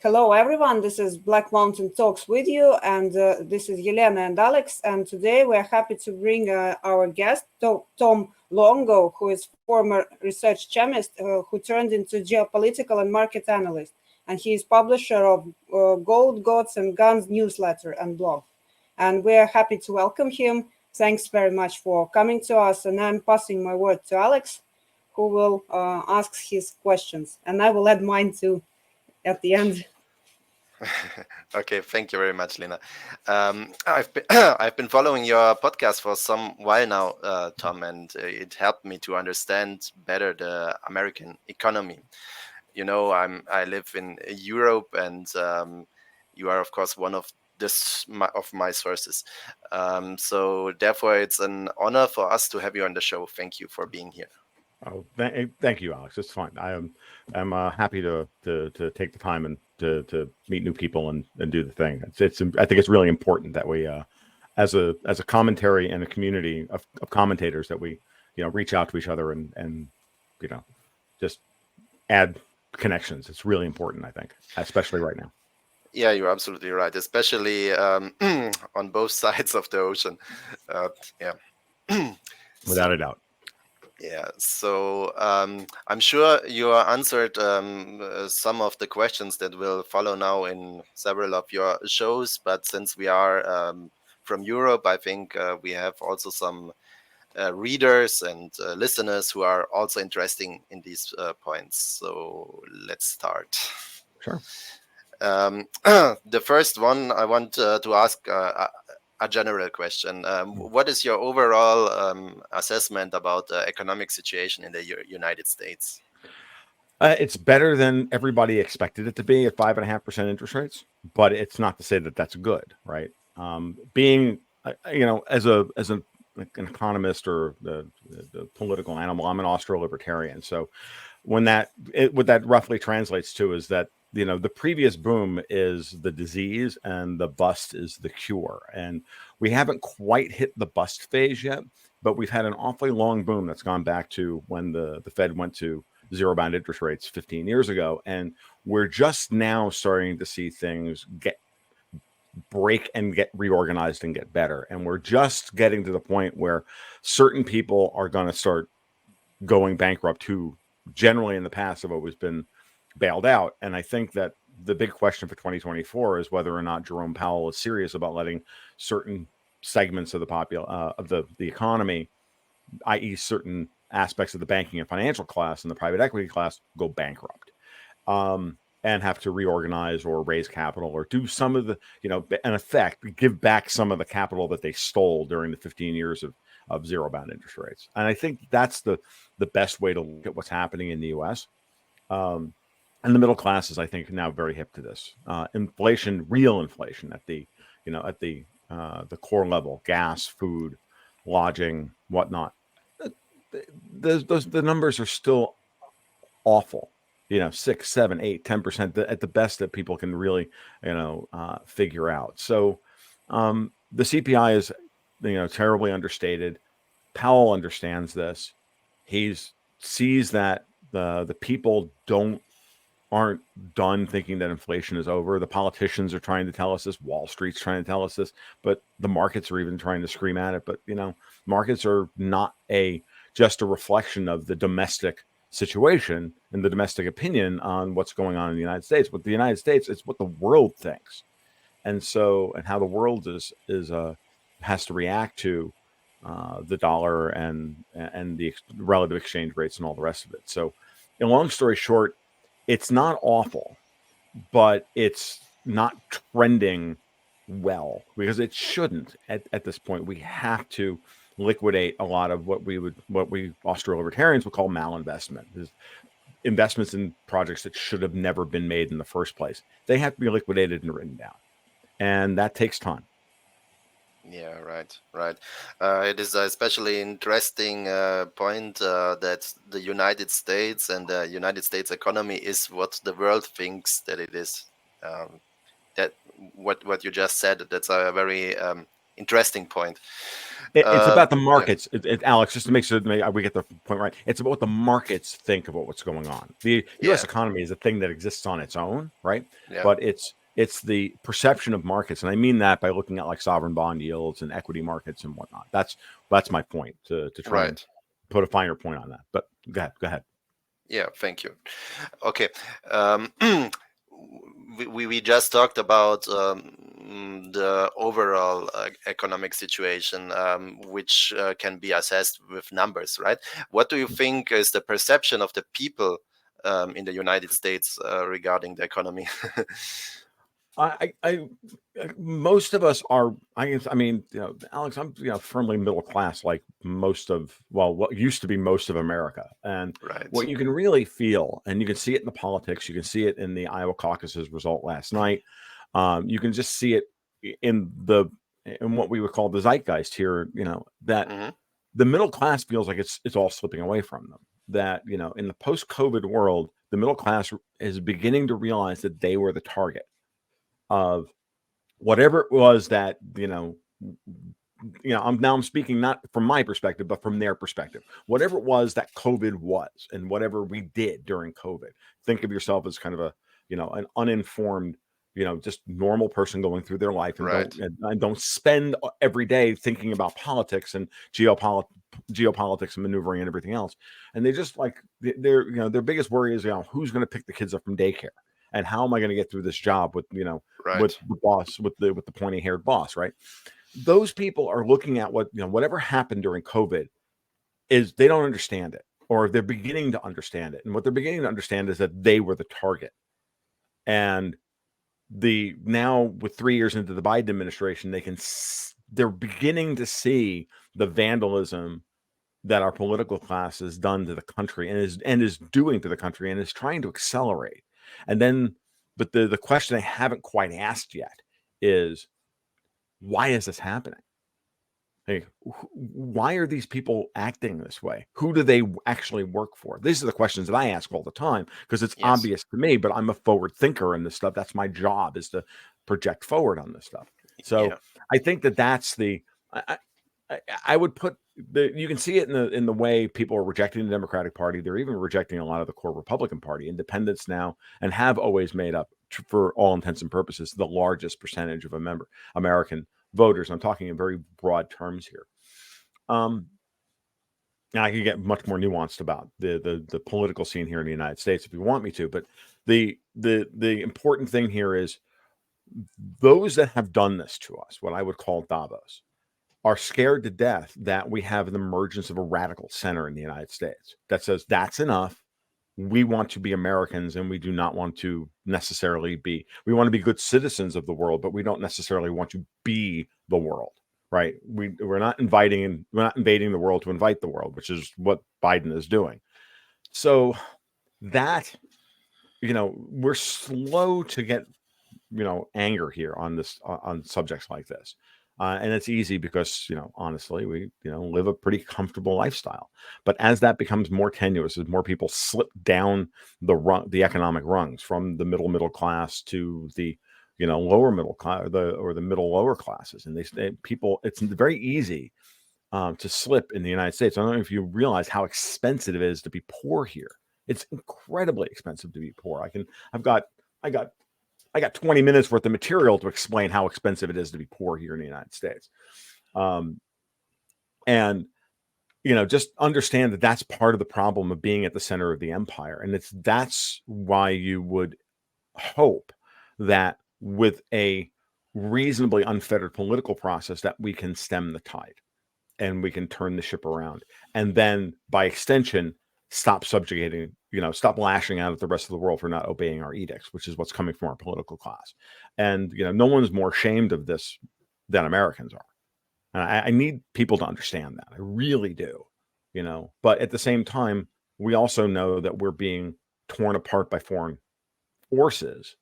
Hello, everyone. This is Black Mountain Talks with you, and this is Lena and Aleks. And today we are happy to bring our guest, Tom Lungo, who is former research chemist who turned into geopolitical and market analyst. And he is publisher of Gold, Gods, and Guns newsletter and blog. And we are happy to welcome him. Thanks very much for coming to us. And I'm passing my word to Aleks, who will ask his questions. And I will add mine too at the end. Okay, thank you very much, Lena. I've been I've been following your podcast for some while now, Tom, and it helped me to understand better the American economy. You know, I live in Europe, and you are, of course, one of my sources. So therefore, it's an honor for us to have you on the show. Thank you for being here. Oh, thank you, Aleks. It's fine. I'm happy to take the time and to meet new people and do the thing. It's I think it's really important that we, as a commentary and a community of commentators, that we reach out to each other and just add connections. It's really important, I think, especially right now. Yeah, you're absolutely right, especially on both sides of the ocean. Yeah, without a doubt. Yeah, so I'm sure you answered some of the questions that will follow now in several of your shows. But since we are from Europe, I think we have also some readers and listeners who are also interested in these points. So let's start. Sure. The first one I want to ask a general question. What is your overall assessment about the economic situation in the United States? It's better than everybody expected it to be at 5.5% interest rates, but it's not to say that that's good, right? Being, as an economist or the political animal, I'm an Austro-libertarian. So what that roughly translates to is that the previous boom is the disease and the bust is the cure. And we haven't quite hit the bust phase yet, but we've had an awfully long boom that's gone back to when the Fed went to zero bound interest rates 15 years ago. And we're just now starting to see things break and get reorganized and get better. And we're just getting to the point where certain people are going to start going bankrupt who generally in the past have always been bailed out. And I think that the big question for 2024 is whether or not Jerome Powell is serious about letting certain segments of the economy, i.e. certain aspects of the banking and financial class and the private equity class, go bankrupt and have to reorganize or raise capital or do some of the, in effect, give back some of the capital that they stole during the 15 years of zero bound interest rates. And I think that's the best way to look at what's happening in the U.S. And the middle class is, I think, now very hip to this. Inflation, real inflation at the core level, gas, food, lodging, whatnot. The numbers are still awful. 6, 7, 8, 10% at the best that people can really, figure out. So the CPI is, terribly understated. Powell understands this. He sees that the people aren't done thinking that inflation is over. The politicians are trying to tell us this. Wall Street's trying to tell us this, but the markets are even trying to scream at it. But, markets are not just a reflection of the domestic situation and the domestic opinion on what's going on in the United States. But the United States, it's what the world thinks. And how the world has to react to the dollar and the relative exchange rates and all the rest of it. So, long story short, it's not awful, but it's not trending well because it shouldn't at this point. We have to liquidate a lot of what we Austro-libertarians would call malinvestment. There's investments in projects that should have never been made in the first place. They have to be liquidated and written down. And that takes time. Yeah, right. It is especially interesting point that the United States and the United States economy is what the world thinks that it is. That what you just said. That's a very interesting point. It's about the Yeah, markets, Alex. Just to make sure that we get the point right, it's about what the markets think about what's going on. The U.S. yeah, economy is a thing that exists on its own, right? yeah, But it's the perception of markets, and I mean that by looking at like sovereign bond yields and equity markets and whatnot. That's my point to try and right. put a finer point on that. But go ahead. Yeah, thank you. Okay. Um, we just talked about the overall economic situation, which can be assessed with numbers, right? What do you think is the perception of the people in the United States regarding the economy? Most of us are. I mean, Alex, I'm firmly middle class, like most of what used to be most of America, and Right. what you can really feel, and you can see it in the politics. You can see it in the Iowa caucus's result last night. You can just see it in what we would call the zeitgeist here. That Hmm. the middle class feels like it's all slipping away from them. That in the post-COVID world, the middle class is beginning to realize that they were the target of whatever it was that I'm speaking not from my perspective but from their perspective. Whatever it was that COVID was, and whatever we did during COVID, think of yourself as kind of an uninformed, just normal person going through their life, and Right. don't spend every day thinking about politics and geopolitics and maneuvering and everything else. And they just like their biggest worry is who's going to pick the kids up from daycare, and how am I going to get through this job with Right. the boss, with the pointy haired boss, right? Those people are looking at whatever happened during COVID is they don't understand it, or they're beginning to understand it. And what they're beginning to understand is that they were the target. And now with 3 years into the Biden administration, they're beginning to see the vandalism that our political class has done to the country, and is doing to the country, and is trying to accelerate. And then, but the question I haven't quite asked yet is, why is this happening? Hey, why are these people acting this way? Who do they actually work for? These are the questions that I ask all the time, because it's Yes. obvious to me, but I'm a forward thinker in this stuff. That's my job, is to project forward on this stuff. So Yeah. I think that's I would put you can see it in the way people are rejecting the Democratic Party. They're even rejecting a lot of the core Republican Party. Independents now, and have always made up, for all intents and purposes, the largest percentage of American voters. I'm talking in very broad terms here. Now I can get much more nuanced about the political scene here in the United States if you want me to, but the important thing here is those that have done this to us, what I would call Davos, are scared to death that we have an emergence of a radical center in the United States that says that's enough. We want to be Americans, and we do not want to necessarily we want to be good citizens of the world, but we don't necessarily want to be the world, right? We're not invading the world to invite the world, which is what Biden is doing. So that, we're slow to get, anger here on this, on subjects like this. And it's easy because, honestly, we, live a pretty comfortable lifestyle. But as that becomes more tenuous, as more people slip down the economic rungs, from the middle class to the, lower middle class, or the middle lower classes, and it's very easy to slip in the United States. I don't know if you realize how expensive it is to be poor here. It's incredibly expensive to be poor. I got 20 minutes worth of material to explain how expensive it is to be poor here in the United States. And, just understand that that's part of the problem of being at the center of the empire. And that's why you would hope that with a reasonably unfettered political process that we can stem the tide, and we can turn the ship around. And then by extension, stop lashing out at the rest of the world for not obeying our edicts, which is what's coming from our political class. And, no one's more ashamed of this than Americans are. And I need people to understand that. I really do, but at the same time, we also know that we're being torn apart by foreign forces,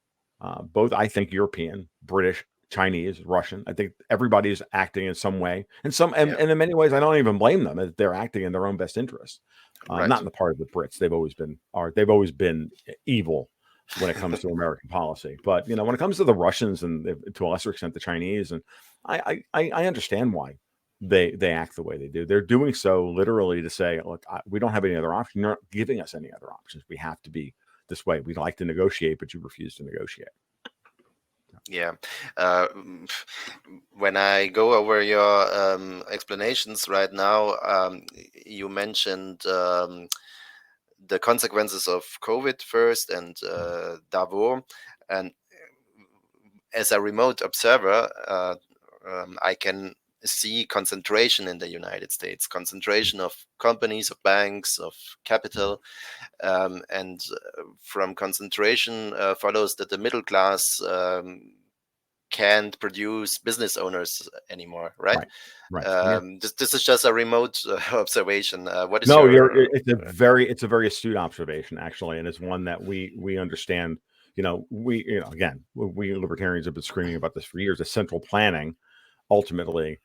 both, I think, European, British, Chinese, Russian. I think everybody is acting in some way, and and in many ways, I don't even blame them. They're acting in their own best interest, Right. not in the part of the Brits. They've always been evil when it comes to American policy. But when it comes to the Russians, and to a lesser extent the Chinese, and I understand why they act the way they do. They're doing so literally to say, look, we don't have any other option. You're not giving us any other options. We have to be this way. We'd like to negotiate, but you refuse to negotiate. Yeah. When I go over your explanations right now, you mentioned the consequences of COVID first and Davos. And as a remote observer, I can see concentration in the United States, concentration of companies, of banks, of capital. And from concentration follows that the middle class can't produce business owners anymore, right? This is just a remote observation. What is it's a very astute observation, actually, and it's one that we understand. Again, we libertarians have been screaming about this for years. The central planning, ultimately,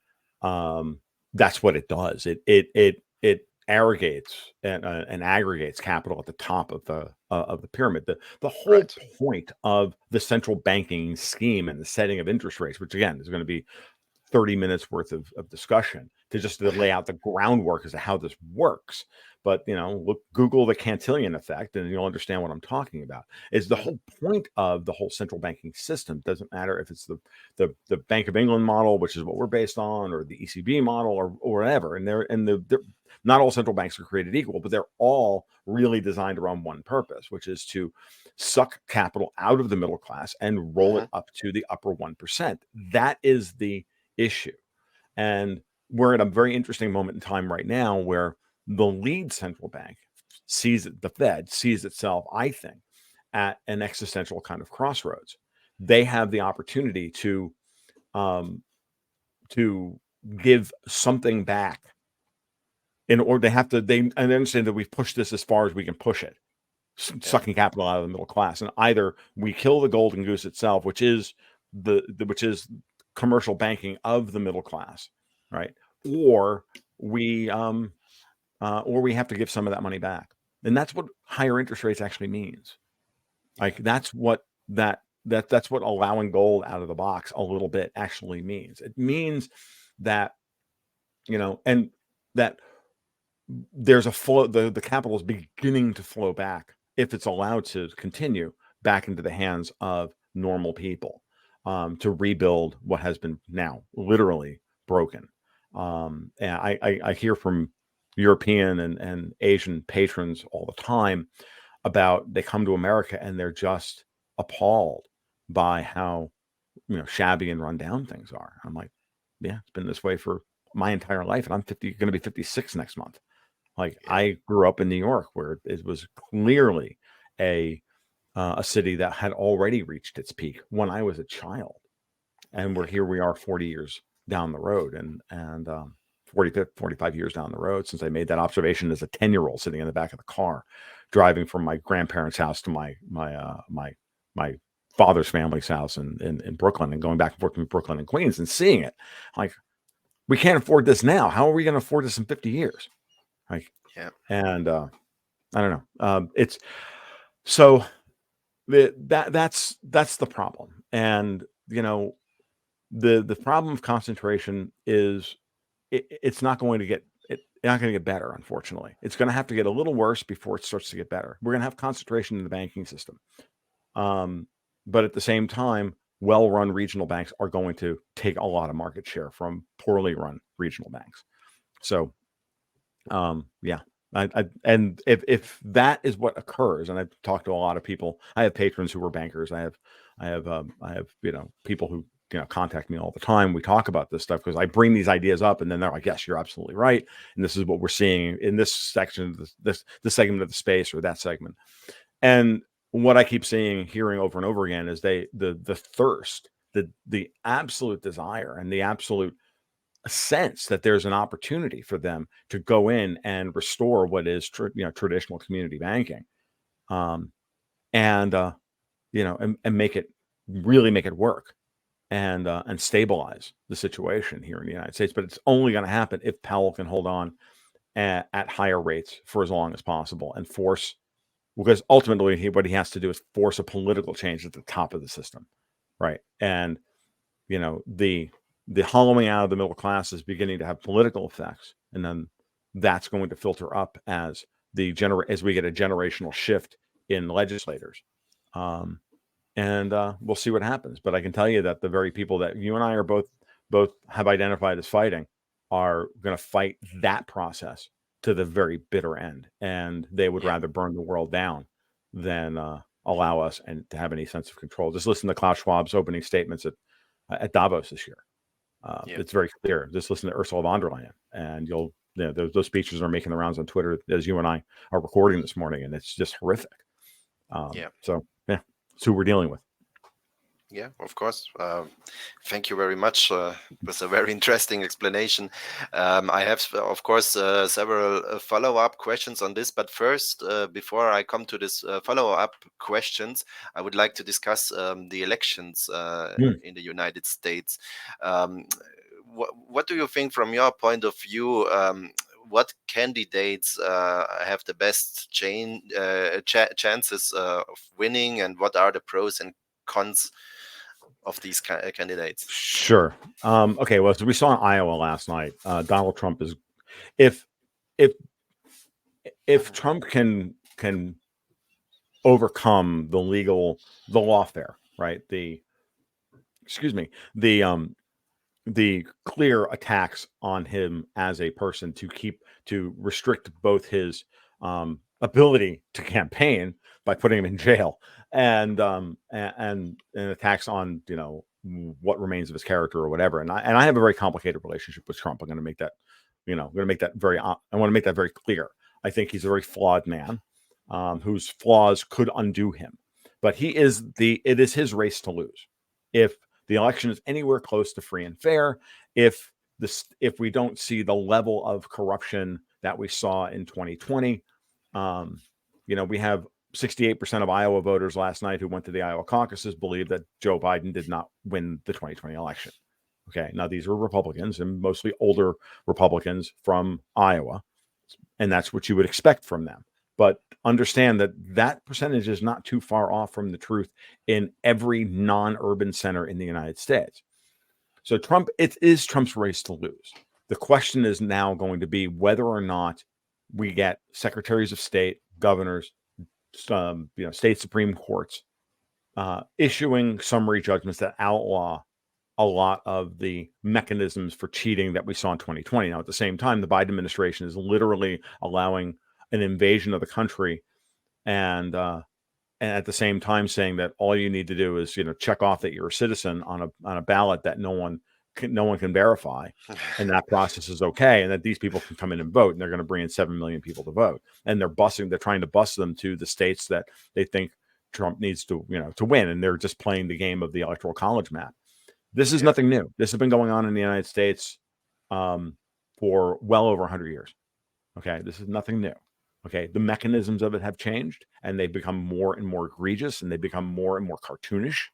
that's what it does. It aggregates and aggregates capital at the top of the pyramid. The whole point of the central banking scheme and the setting of interest rates, which again is going to be 30 minutes worth of discussion to lay out the groundwork as to how this works. But Google the Cantillon effect, and you'll understand what I'm talking about. Is the whole point of the whole central banking system. Doesn't matter if it's the Bank of England model, which is what we're based on, or the ECB model, or whatever. And they're not all central banks are created equal, but they're all really designed around one purpose, which is to suck capital out of the middle class and roll it up to the upper 1%. That is the issue. And we're at a very interesting moment in time right now where the lead central bank the Fed sees itself, I think, at an existential kind of crossroads. They have the opportunity to give something back in order they understand that we've pushed this as far as we can push it, sucking capital out of the middle class. And either we kill the golden goose itself, which is which is commercial banking of the middle class, right? Or we have to give some of that money back. And that's what higher interest rates actually means. Like that's what allowing gold out of the box a little bit actually means. It means that, and that there's a flow, the capital is beginning to flow back, if it's allowed to continue, back into the hands of normal people, to rebuild what has been now literally broken. And I hear from European and Asian patrons all the time about they come to America and they're just appalled by how shabby and run down things are. I'm like, yeah, it's been this way for my entire life, and I'm going to be 56 next month. Like I grew up in New York, where it was clearly a city that had already reached its peak when I was a child, and here we are 40 years down the road, and 45 years down the road since I made that observation as a 10-year-old sitting in the back of the car, driving from my grandparents' house to my father's family's house in Brooklyn, and going back and forth between Brooklyn and Queens, and seeing it like, we can't afford this now. How are we going to afford this in 50 years? Like, and I don't know. It's so that's the problem. And the problem of concentration is it's not going to get better. Unfortunately, it's going to have to get a little worse before it starts to get better. We're going to have concentration in the banking system, but at the same time, well-run regional banks are going to take a lot of market share from poorly run regional banks. So, and if that is what occurs, and I've talked to a lot of people, I have patrons who are bankers. I have people who contact me all the time. We talk about this stuff because I bring these ideas up, and then they're like, "Yes, you're absolutely right," and this is what we're seeing in this section of this segment of the space or that segment. And what I keep hearing over and over again is the thirst, the absolute desire, and the absolute sense that there's an opportunity for them to go in and restore what is traditional community banking, and make it work, and stabilize the situation here in the United States. But it's only going to happen if Powell can hold on at higher rates for as long as possible and force. Because ultimately, what he has to do is force a political change at the top of the system, right? And the hollowing out of the middle class is beginning to have political effects, and then that's going to filter up as as we get a generational shift in legislators. And we'll see what happens. But I can tell you that the very people that you and I are both have identified as fighting are going to fight that process to the very bitter end, and they would rather burn the world down than allow us and to have any sense of control. Just listen to Klaus Schwab's opening statements at Davos this year. It's very clear. Just listen to Ursula von der Leyen, and those speeches are making the rounds on Twitter as you and I are recording this morning, and it's just horrific. So that's who we're dealing with. Yeah, of course. Thank you very much. It was a very interesting explanation. I have, of course, several follow-up questions on this. But first, before I come to this follow-up questions, I would like to discuss the elections in the United States. What do you think, from your point of view? What candidates have the best chances of winning, and what are the pros and cons of these candidates? Sure. Okay. Well, so we saw in Iowa last night, Donald Trump is, if Trump can overcome the lawfare, right? The clear attacks on him as a person to restrict both his ability to campaign by putting him in jail and attacks on what remains of his character or whatever. And I have a very complicated relationship with Trump. I'm going to make that I want to make that very clear. I think he's a very flawed man whose flaws could undo him, but it is his race to lose. If the election is anywhere close to free and fair, if we don't see the level of corruption that we saw in 2020, we have 68% of Iowa voters last night who went to the Iowa caucuses believe that Joe Biden did not win the 2020 election. Okay, now these are Republicans, and mostly older Republicans from Iowa, and that's what you would expect from them. But understand that percentage is not too far off from the truth in every non-urban center in the United States. So it is Trump's race to lose. The question is now going to be whether or not we get secretaries of state, governors, state Supreme Courts issuing summary judgments that outlaw a lot of the mechanisms for cheating that we saw in 2020. Now, at the same time, the Biden administration is literally allowing an invasion of the country, and at the same time saying that all you need to do is check off that you're a citizen on a ballot that no one can verify, and that process is okay, and that these people can come in and vote, and they're going to bring in 7 million people to vote, and they're trying to bus them to the states that they think Trump needs to win, and they're just playing the game of the electoral college map. This is nothing new. This has been going on in the United States for well over 100 years. Okay, this is nothing new. Okay, the mechanisms of it have changed, and they've become more and more egregious, and they become more and more cartoonish,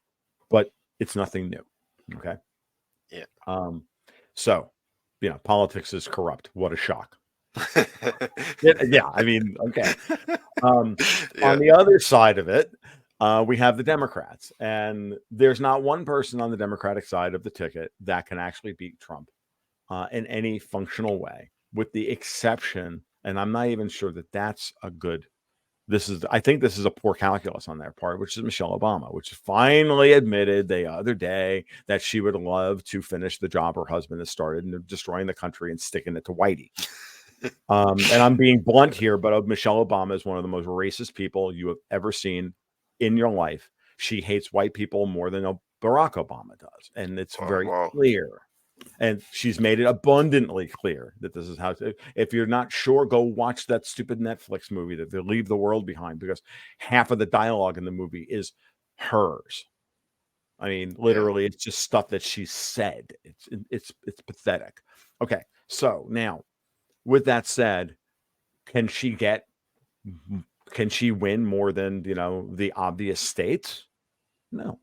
but it's nothing new. Okay. Yeah. So, politics is corrupt. What a shock. Yeah. I mean, okay. On the other side of it, we have the Democrats, and there's not one person on the Democratic side of the ticket that can actually beat Trump in any functional way, with the exception, and I'm not even sure that that's a good. I think this is a poor calculus on their part, which is Michelle Obama, which finally admitted the other day that she would love to finish the job her husband has started and destroying the country and sticking it to Whitey. And I'm being blunt here, but Michelle Obama is one of the most racist people you have ever seen in your life. She hates white people more than Barack Obama does, and it's very clear. And she's made it abundantly clear that this is how to. If you're not sure, go watch that stupid Netflix movie that they Leave the World Behind, because half of the dialogue in the movie is hers. I mean, literally, it's just stuff that she said. It's pathetic. Okay, so now, with that said, can she win more than the obvious states? No.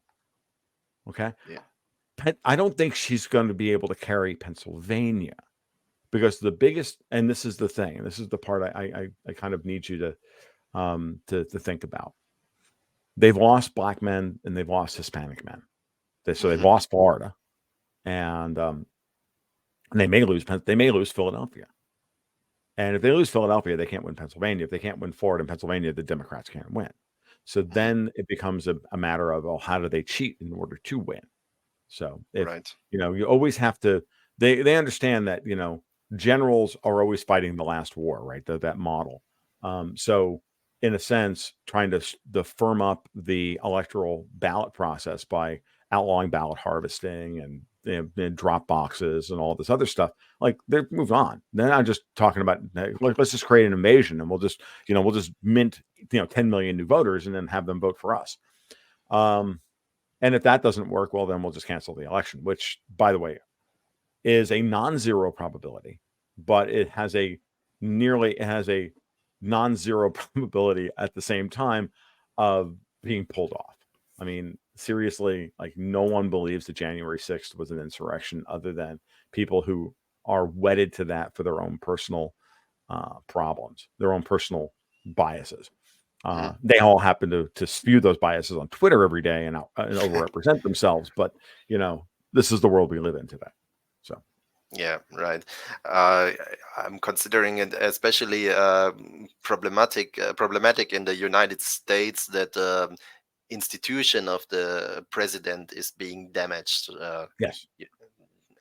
Okay. Yeah. I don't think she's going to be able to carry Pennsylvania, because the biggest, and this is the thing, and this is the part I kind of need you to think about. They've lost black men and they've lost Hispanic men. So they've lost Florida, and they may lose Philadelphia. And if they lose Philadelphia, they can't win Pennsylvania. If they can't win Florida and Pennsylvania, the Democrats can't win. So then it becomes a matter of, oh, how do they cheat in order to win? So if Right. you always have to, they understand that generals are always fighting the last war, right? That model. So in a sense, trying to firm up the electoral ballot process by outlawing ballot harvesting and drop boxes and all this other stuff, like they've moved on. They're not just talking about like, let's just create an invasion and we'll just mint 10 million new voters and then have them vote for us. And if that doesn't work, well, then we'll just cancel the election, which, by the way, is a non-zero probability, but it has a non-zero probability at the same time of being pulled off. I mean, seriously, like no one believes that January 6th was an insurrection other than people who are wedded to that for their own personal problems, their own personal biases. They all happen to spew those biases on Twitter every day and overrepresent themselves. But, this is the world we live in today. So. Yeah, right. I'm considering it especially problematic in the United States that the institution of the president is being damaged. Yes,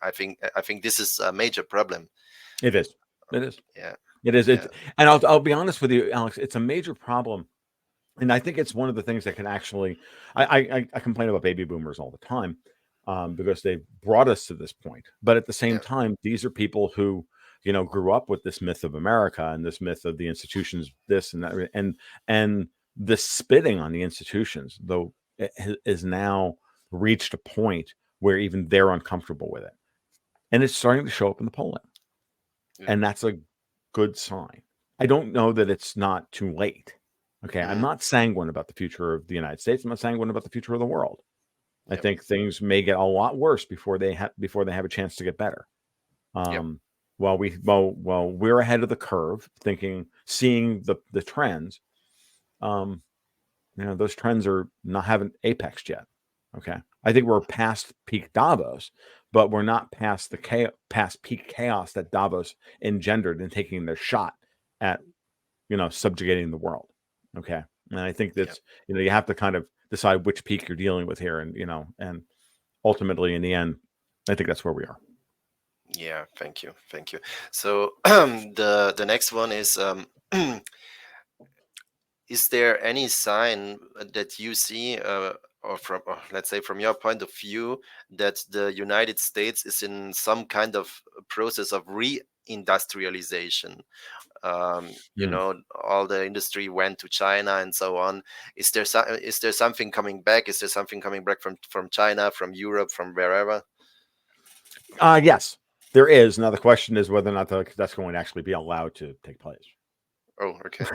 I think this is a major problem. it is. It is. Yeah. It is. Yeah. And I'll be honest with you, Alex. It's a major problem. And I think it's one of the things that can actually, I complain about baby boomers all the time because they've brought us to this point. But at the same time, these are people who, grew up with this myth of America and this myth of the institutions, this and that, and the spitting on the institutions, though, is now reached a point where even they're uncomfortable with it. And it's starting to show up in the polling. Yeah. And that's a good sign. I don't know that it's not too late. Okay, I'm not sanguine about the future of the United States. I'm not sanguine about the future of the world. I think things may get a lot worse before they have a chance to get better. While we're ahead of the curve, seeing the trends, those trends haven't apexed yet. Okay, I think we're past peak Davos, but we're not past past peak chaos that Davos engendered and taking their shot at subjugating the world. Okay. And I think that's, you have to kind of decide which peak you're dealing with here. And, and ultimately in the end, I think that's where we are. Yeah. Thank you. So the next one is, is there any sign that you see, or let's say from your point of view, that the United States is in some kind of process of reindustrialization? All the industry went to China and so on. Is there something coming back? Is there something coming back from China, from Europe, from wherever? Yes, there is. Now the question is whether or not that's going to actually be allowed to take place. Oh, okay.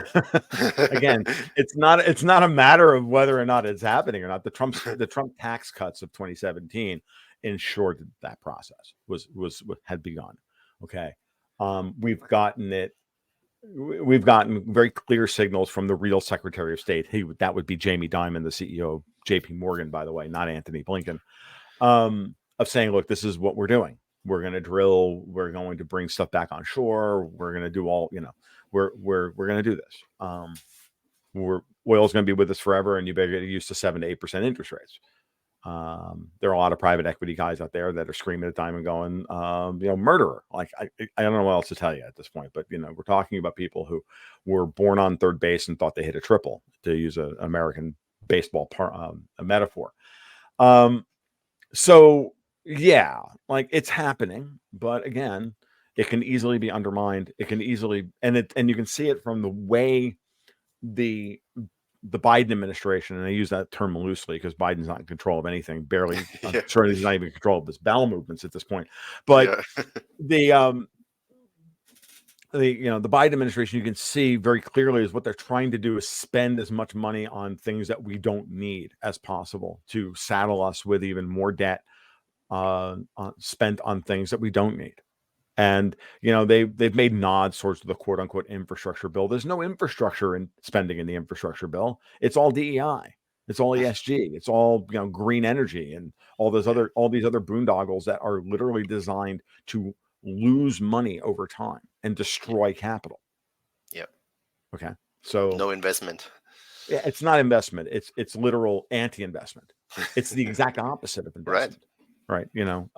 Again, it's not a matter of whether or not it's happening or not. The Trump tax cuts of 2017 ensured that process had begun. Okay, we've gotten very clear signals from the real Secretary of State. That would be Jamie Dimon, the CEO of JP Morgan, by the way, not Anthony Blinken, of saying, look, this is what we're doing. We're going to drill. We're going to bring stuff back on shore. We're going to do all, we're going to do this. Oil's going to be with us forever, and you better get used to 7 to 8% interest rates. There are a lot of private equity guys out there that are screaming at Diamond going, murderer. Like, I don't know what else to tell you at this point, but, we're talking about people who were born on third base and thought they hit a triple, to use an American baseball a metaphor. So yeah, like it's happening, but again, it can easily be undermined. It can easily, and you can see it from the way the Biden administration, and I use that term loosely because Biden's not in control of anything, barely. I'm sure he's not even in control of his bowel movements at this point. But the Biden administration, you can see very clearly is what they're trying to do is spend as much money on things that we don't need as possible to saddle us with even more debt spent on things that we don't need. And, they've made nods towards the quote unquote infrastructure bill. There's no infrastructure in spending in the infrastructure bill. It's all DEI. It's all ESG. It's all, you know, green energy and all these other boondoggles that are literally designed to lose money over time and destroy capital. Yeah. Okay. So no investment. Yeah, it's not investment. It's literal anti-investment. It's the exact opposite of investment. Right. You know,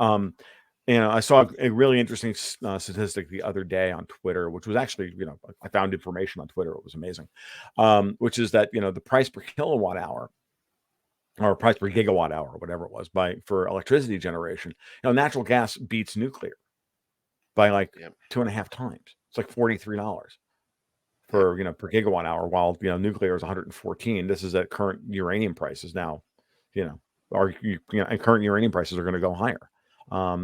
I saw a really interesting statistic the other day on Twitter, which was actually, you know, I found information on Twitter. It was amazing. Which is that, you know, the price per kilowatt hour or price per gigawatt hour, or whatever it was, for electricity generation, you know, natural gas beats nuclear by like 2.5 times. It's like $43 for, you know, per gigawatt hour, while, you know, nuclear is 114. This is at current uranium prices now, you know, and current uranium prices are going to go higher.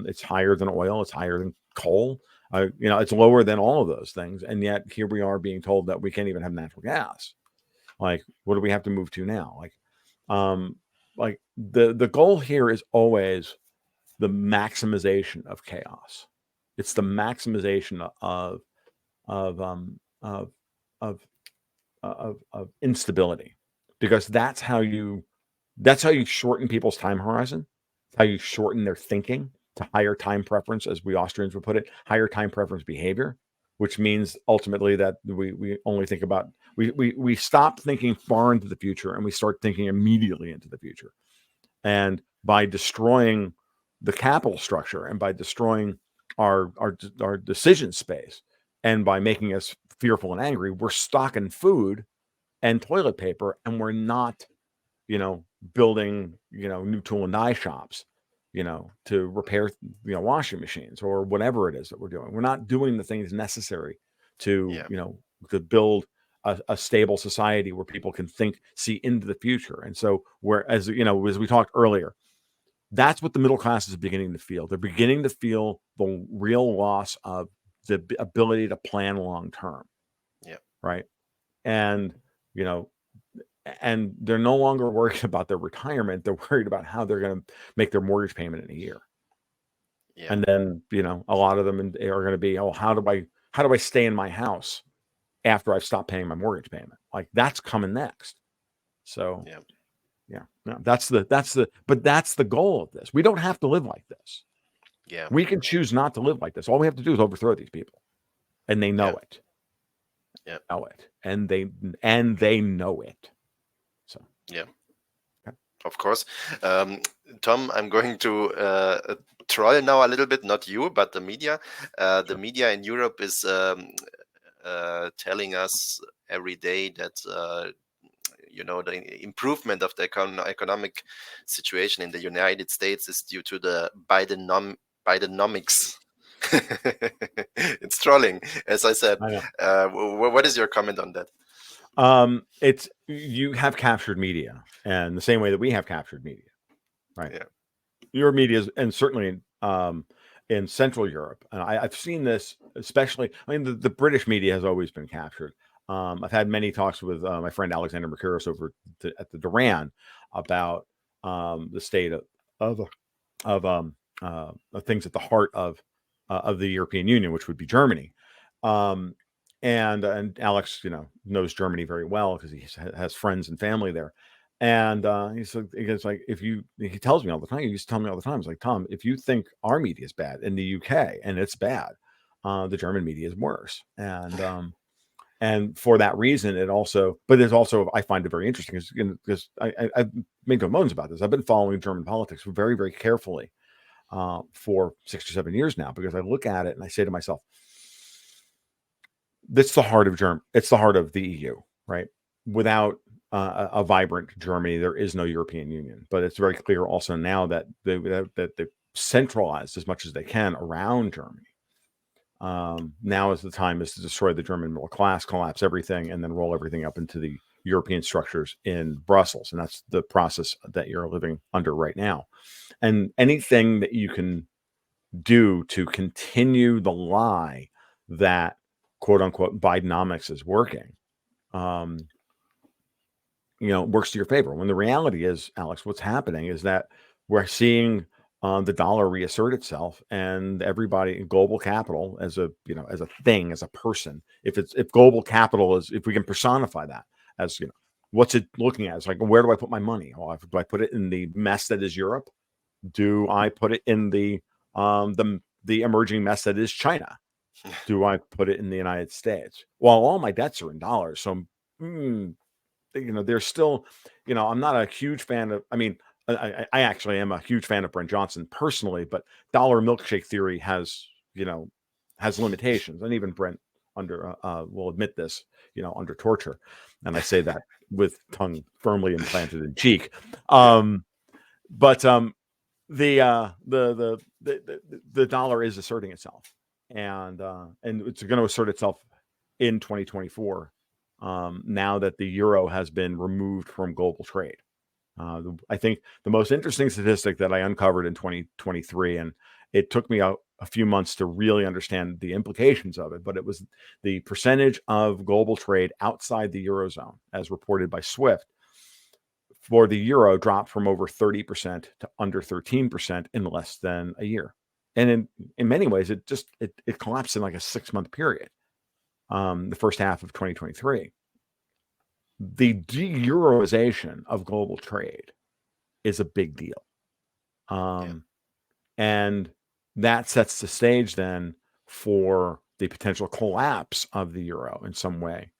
It's higher than oil. It's higher than coal. You know, it's lower than all of those things. And yet here we are being told that we can't even have natural gas. Like, what do we have to move to now? Like the goal here is always the maximization of chaos. It's the maximization of instability, because that's how you shorten people's time horizon. It's how you shorten their thinking to higher time preference, as we Austrians would put it, higher time preference behavior, which means ultimately that we only think about, we stop thinking far into the future and we start thinking immediately into the future. And by destroying the capital structure and by destroying our decision space and by making us fearful and angry, we're stocking food and toilet paper, and we're not, you know, building, you know, new tool and die shops, you know, to repair, you know, washing machines or whatever it is that we're doing. We're not doing the things necessary to, you know, to build a stable society where people can see into the future. And so, whereas, you know, as we talked earlier, that's what the middle class is beginning to feel. They're beginning to feel the real loss of the ability to plan long term. Yeah. Right. And, you know, and they're no longer worried about their retirement. They're worried about how they're going to make their mortgage payment in a year. Yeah. And then, you know, a lot of them are going to be, oh, how do I stay in my house after I've stopped paying my mortgage payment? Like, that's coming next. So, no, that's the goal of this. We don't have to live like this. Yeah. We can choose not to live like this. All we have to do is overthrow these people, and they know it. Yeah. Know it. And they know it. So, yeah. Of course. Tom, I'm going to troll now a little bit, not you, but the media. The media in Europe is telling us every day that, you know, the improvement of the economic situation in the United States is due to the Bidenomics. It's trolling, as I said. What is your comment on that? It's, you have captured media, and the same way that we have captured media, right? Yeah. Your media is, and certainly in Central Europe, and I've seen this, especially, I mean, the British media has always been captured. I've had many talks with my friend Alexander Mercouris over at the Duran about the state of things at the heart of the European Union, which would be Germany. And Aleks, you know, knows Germany very well because he has friends and family there. And he's like, he tells me all the time, he used to tell me all the time, he's like, Tom, if you think our media is bad in the UK, and it's bad, the German media is worse. And for that reason, but there's also, I find it very interesting because I've made no bones about this. I've been following German politics very, very carefully for 6 or 7 years now, because I look at it and I say to myself, it's the heart of the EU, right? Without a vibrant Germany, there is no European Union. But it's very clear also now that they've centralized as much as they can around Germany. Now is the time to destroy the German middle class, collapse everything, and then roll everything up into the European structures in Brussels. And that's the process that you're living under right now. And anything that you can do to continue the lie that, quote unquote, Bidenomics is working, you know, works to your favor. When the reality is, Aleks, what's happening is that we're seeing the dollar reassert itself, and everybody, global capital as a thing, as a person, if global capital is, if we can personify that as, you know, what's it looking at? It's like, where do I put my money? Well, do I put it in the mess that is Europe? Do I put it in the emerging mess that is China? Do I put it in the United States? Well, all my debts are in dollars, so there's still, I'm not a huge fan of. I mean, I actually am a huge fan of Brent Johnson personally, but dollar milkshake theory has limitations, and even Brent will admit this, under torture, and I say that with tongue firmly implanted in cheek. But the dollar is asserting itself, and it's going to assert itself in 2024. Now that the euro has been removed from global trade. I think the most interesting statistic that I uncovered in 2023, and it took me a few months to really understand the implications of it, but it was the percentage of global trade outside the Eurozone, as reported by SWIFT, for the euro dropped from over 30% to under 13% in less than a year. And in many ways, it collapsed in like a 6-month period. The first half of 2023. The de-Euroization of global trade is a big deal. And that sets the stage then for the potential collapse of the euro in some way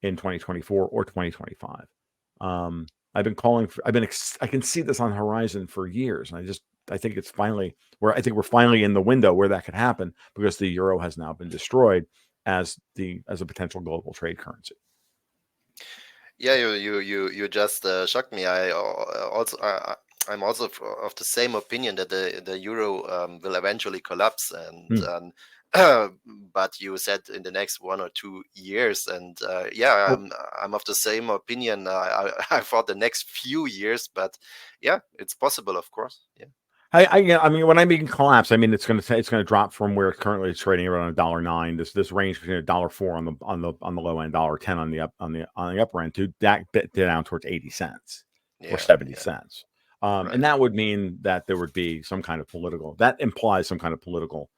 in 2024 or 2025. I can see this on the horizon for years. And I think it's finally we're finally in the window where that could happen, because the euro has now been destroyed as a potential global trade currency. Yeah, you just shocked me. I'm also of the same opinion that the euro will eventually collapse, and but you said in the next 1 or 2 years, and I'm of the same opinion. I thought the next few years, but yeah, it's possible, of course. Yeah. I mean, when I mean collapse, I mean it's going to drop from where it's currently trading around $1.09. This range between $1.04 on the low end, $1.10 on the upper end, to that bit down towards 80 cents or 70 cents. Right. And that would mean that there would be some kind of political. That implies some kind of political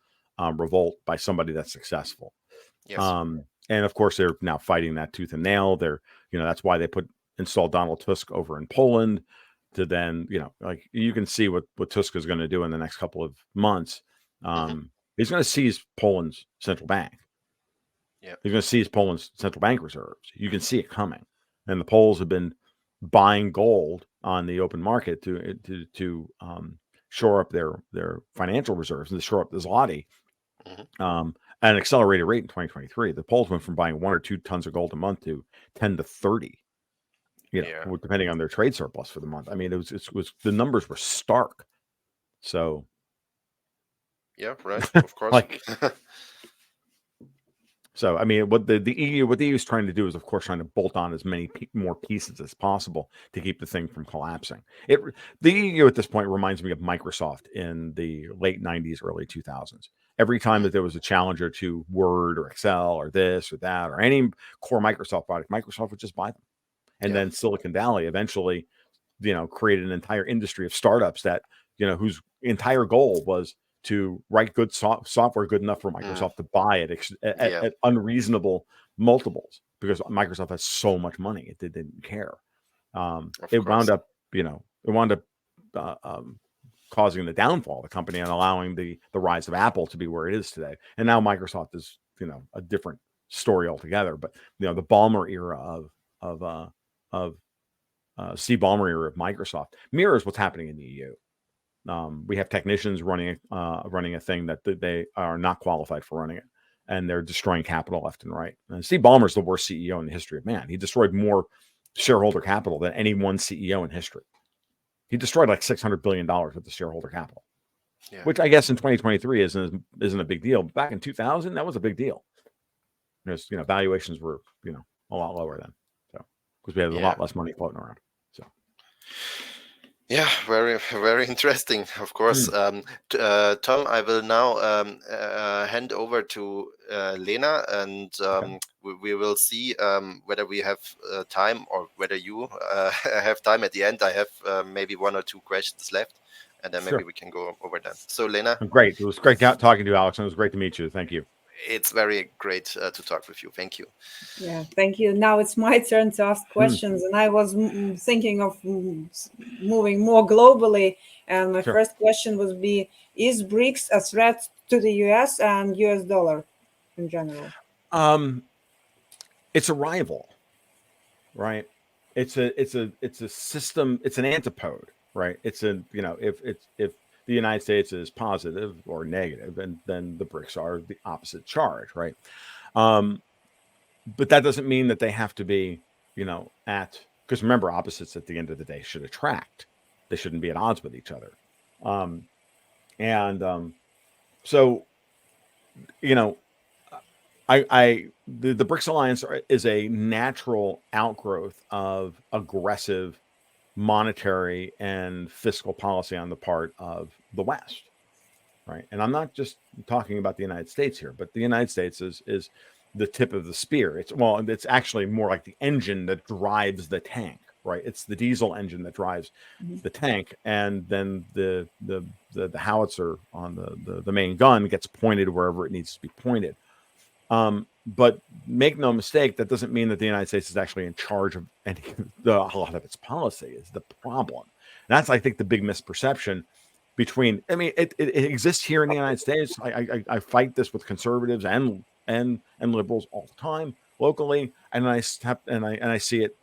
revolt by somebody that's successful. Yes. And of course, they're now fighting that tooth and nail. That's why they installed Donald Tusk over in Poland. To then, like you can see what Tusk is going to do in the next couple of months. He's going to seize Poland's central bank. Yeah, he's going to seize Poland's central bank reserves. You can see it coming, and the Poles have been buying gold on the open market to shore up their financial reserves and to shore up the zloty. At an accelerated rate in 2023, the Poles went from buying 1 or 2 tons of gold a month to 10 to 30. Depending on their trade surplus for the month. I mean, it was the numbers were stark. So, yeah, right, of course. So I mean, what the EU is trying to do is, of course, trying to bolt on as many more pieces as possible to keep the thing from collapsing. The EU at this point reminds me of Microsoft in the late 90s, early 2000s. Every time that there was a challenger to Word or Excel or this or that or any core Microsoft product, Microsoft would just buy them. And then Silicon Valley eventually, created an entire industry of startups that, whose entire goal was to write good software good enough for Microsoft to buy it at unreasonable multiples, because Microsoft has so much money. It didn't care. It wound up causing the downfall of the company and allowing the rise of Apple to be where it is today. And now Microsoft is, a different story altogether. But, the Ballmer era of Steve Ballmer era of Microsoft mirrors what's happening in the EU. We have technicians running a thing that they are not qualified for running it, and they're destroying capital left and right. And Steve Ballmer is the worst CEO in the history of man. He destroyed more shareholder capital than any one CEO in history. He destroyed like $600 billion with the shareholder capital, which I guess in 2023 isn't a big deal. But back in 2000, that was a big deal. Because valuations were a lot lower then. Because we had a lot less money floating around. So, yeah, very, very interesting, of course. Tom, I will now hand over to Lena, and we will see whether we have time, or whether you have time at the end. I have maybe 1 or 2 questions left, and then maybe we can go over them. So, Lena. Great. It was great talking to you, Alex, and it was great to meet you. Thank you. it's very great to talk with you. Thank you. Yeah, thank you. Now it's my turn to ask questions, and I was thinking of moving more globally. And my Sure. first question would be: is BRICS a threat to the U.S. and U.S. dollar in general? It's a rival, right? It's a system. It's an antipode, right? It's a, if the United States is positive or negative, and then the BRICS are the opposite charge, right? But that doesn't mean that they have to be, because remember, opposites at the end of the day should attract. They shouldn't be at odds with each other. Um, and so, you know, the BRICS alliance is a natural outgrowth of aggressive monetary and fiscal policy on the part of the West, right? And I'm not just talking about the United States here, but the United States is the tip of the spear. It's actually more like the engine that drives the tank, right? It's the diesel engine that drives the tank, and then the howitzer on the main gun gets pointed wherever it needs to be pointed. But make no mistake, that doesn't mean that the United States is actually in charge of a lot of its policy is the problem. And that's, I think, the big misperception between, it exists here in the United States. I fight this with conservatives and liberals all the time locally. And I see it,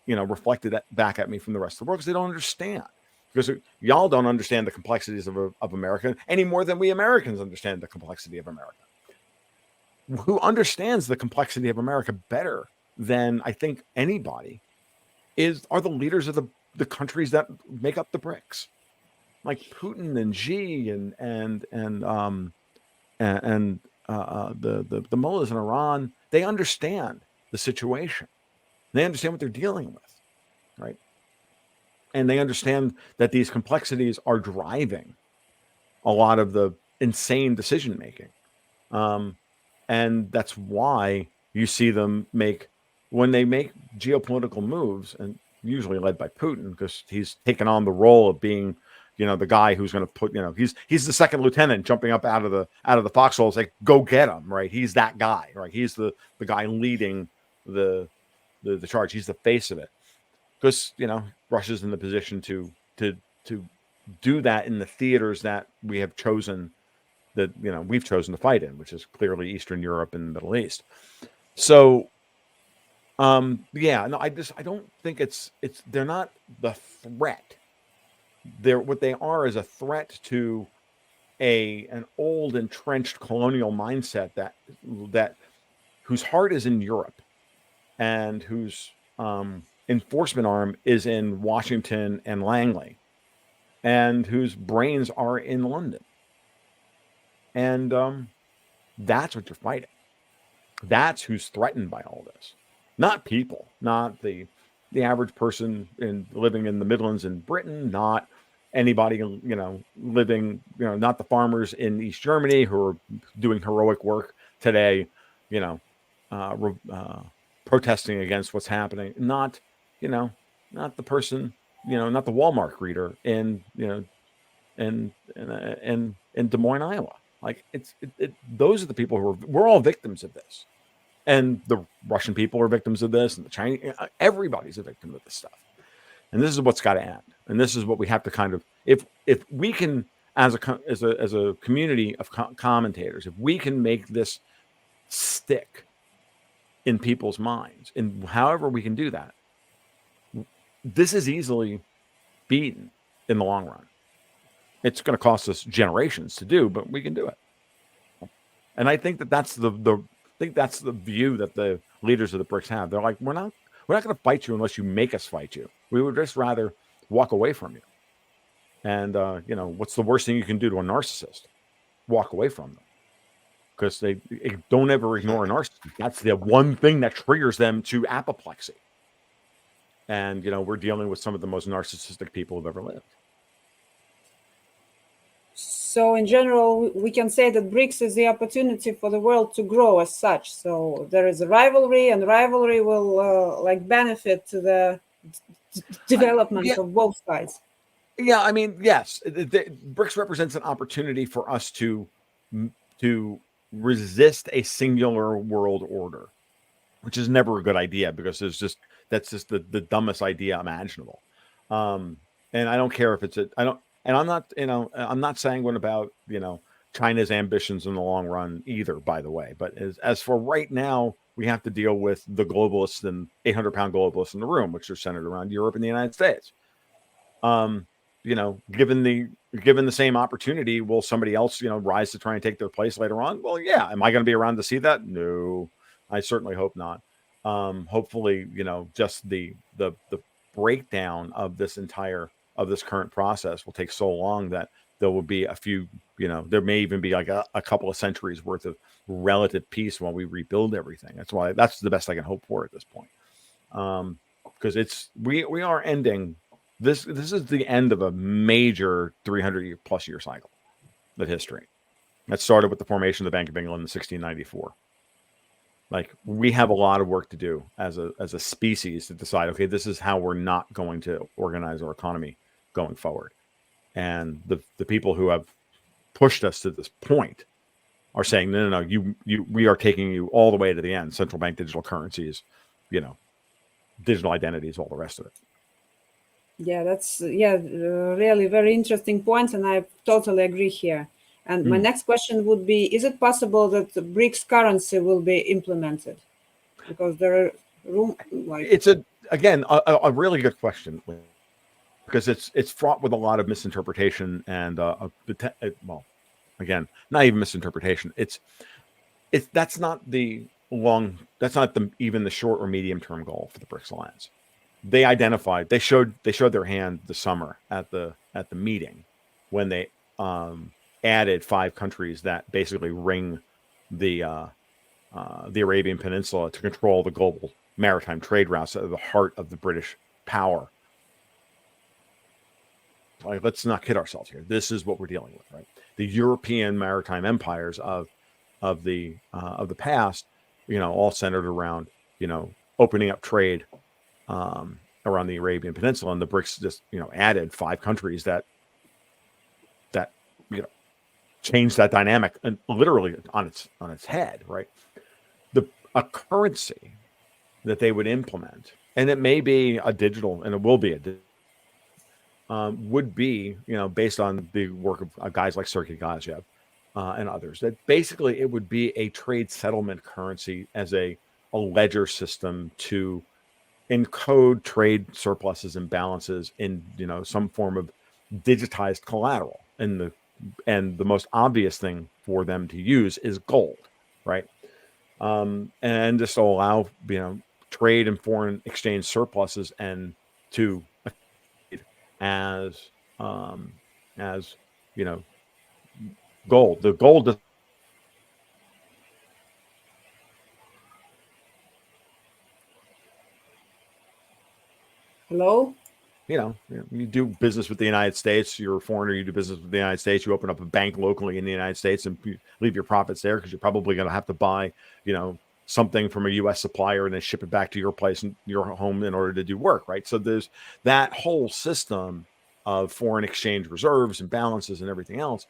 reflected back at me from the rest of the world, because they don't understand. Because y'all don't understand the complexities of America any more than we Americans understand the complexity of America. Who understands the complexity of America better than I think anybody are the leaders of the countries that make up the BRICS, like Putin and Xi and the mullahs in Iran. They understand the situation. They understand what they're dealing with, right? And they understand that these complexities are driving a lot of the insane decision making. And that's why you see them when they make geopolitical moves, and usually led by Putin, because he's taken on the role of being, the guy who's going to put, he's the second lieutenant jumping up out of the foxhole, like, go get him, right? He's that guy, right? He's the guy leading the charge. He's the face of it, because Russia's in the position to do that in the theaters that we have chosen, that we've chosen to fight in, which is clearly Eastern Europe and the Middle East. So I don't think they're not the threat. What they are is a threat to an old entrenched colonial mindset that whose heart is in Europe, and whose enforcement arm is in Washington and Langley, and whose brains are in London. And that's what you're fighting. That's who's threatened by all this. Not people, not the average person living in the Midlands in Britain, not anybody, living, not the farmers in East Germany who are doing heroic work today, protesting against what's happening. Not the person, not the Walmart greeter in Des Moines, Iowa. Like, those are the people we're all victims of this. And the Russian people are victims of this, and the Chinese, everybody's a victim of this stuff. And this is what's got to end. And this is what we have to kind of, if we can, as a community of commentators, if we can make this stick in people's minds, and however we can do that, this is easily beaten in the long run. It's going to cost us generations to do, but we can do it. And I think that's the view that the leaders of the BRICS have. They're like, we're not going to fight you unless you make us fight you. We would just rather walk away from you. And what's the worst thing you can do to a narcissist? Walk away from them, because they don't ever ignore a narcissist. That's the one thing that triggers them to apoplexy. And we're dealing with some of the most narcissistic people who've ever lived. So in general, we can say that BRICS is the opportunity for the world to grow as such. So there is a rivalry, and rivalry will benefit to the development of both sides. Yeah, yes, BRICS represents an opportunity for us to resist a singular world order, which is never a good idea because that's just the dumbest idea imaginable. And I don't care if it's I'm not, I'm not sanguine about, China's ambitions in the long run either, by the way. But as for right now, we have to deal with the globalists and 800-pound globalists in the room, which are centered around Europe and the United States. Given the same opportunity, will somebody else, rise to try and take their place later on? Well, yeah. Am I going to be around to see that? No, I certainly hope not. Hopefully, just the breakdown of this current process will take so long that there will be a few, there may even be like a couple of centuries worth of relative peace while we rebuild everything. That's the best I can hope for at this point. Because we are ending this is the end of a major 300+ year cycle of history that started with the formation of the Bank of England in 1694. Like, we have a lot of work to do as a species to decide, okay, this is how we're not going to organize our economy going forward. And the people who have pushed us to this point are saying, no, we are taking you all the way to the end. Central bank digital currencies, digital identities, all the rest of it. Yeah, that's really very interesting points, and I totally agree here. And my next question would be: is it possible that the BRICS currency will be implemented? Because there are it's a really good question, because it's fraught with a lot of misinterpretation and again, not even misinterpretation. That's not even the short or medium term goal for the BRICS alliance. They showed their hand this summer at the meeting when they added 5 countries that basically ring the Arabian Peninsula to control the global maritime trade routes at the heart of the British power. Like, let's not kid ourselves here. This is what we're dealing with, right? The European maritime empires of the past, all centered around, opening up trade around the Arabian Peninsula, and the BRICS just, added 5 countries that changed that dynamic and literally on its head, right? A currency that they would implement, and it may be a digital, and it will be would be, based on the work of guys like Sergei Gaziev and others, that basically it would be a trade settlement currency as a ledger system to encode trade surpluses and balances in, some form of digitized collateral. And the most obvious thing for them to use is gold, right? And just to allow, trade and foreign exchange surpluses and to as gold. The gold. Hello? You do business with the United States. You're a foreigner. You do business with the United States. You open up a bank locally in the United States and leave your profits there because you're probably going to have to buy, something from a U.S. supplier and then ship it back to your place and your home in order to do work, right? So there's that whole system of foreign exchange reserves and balances and everything else.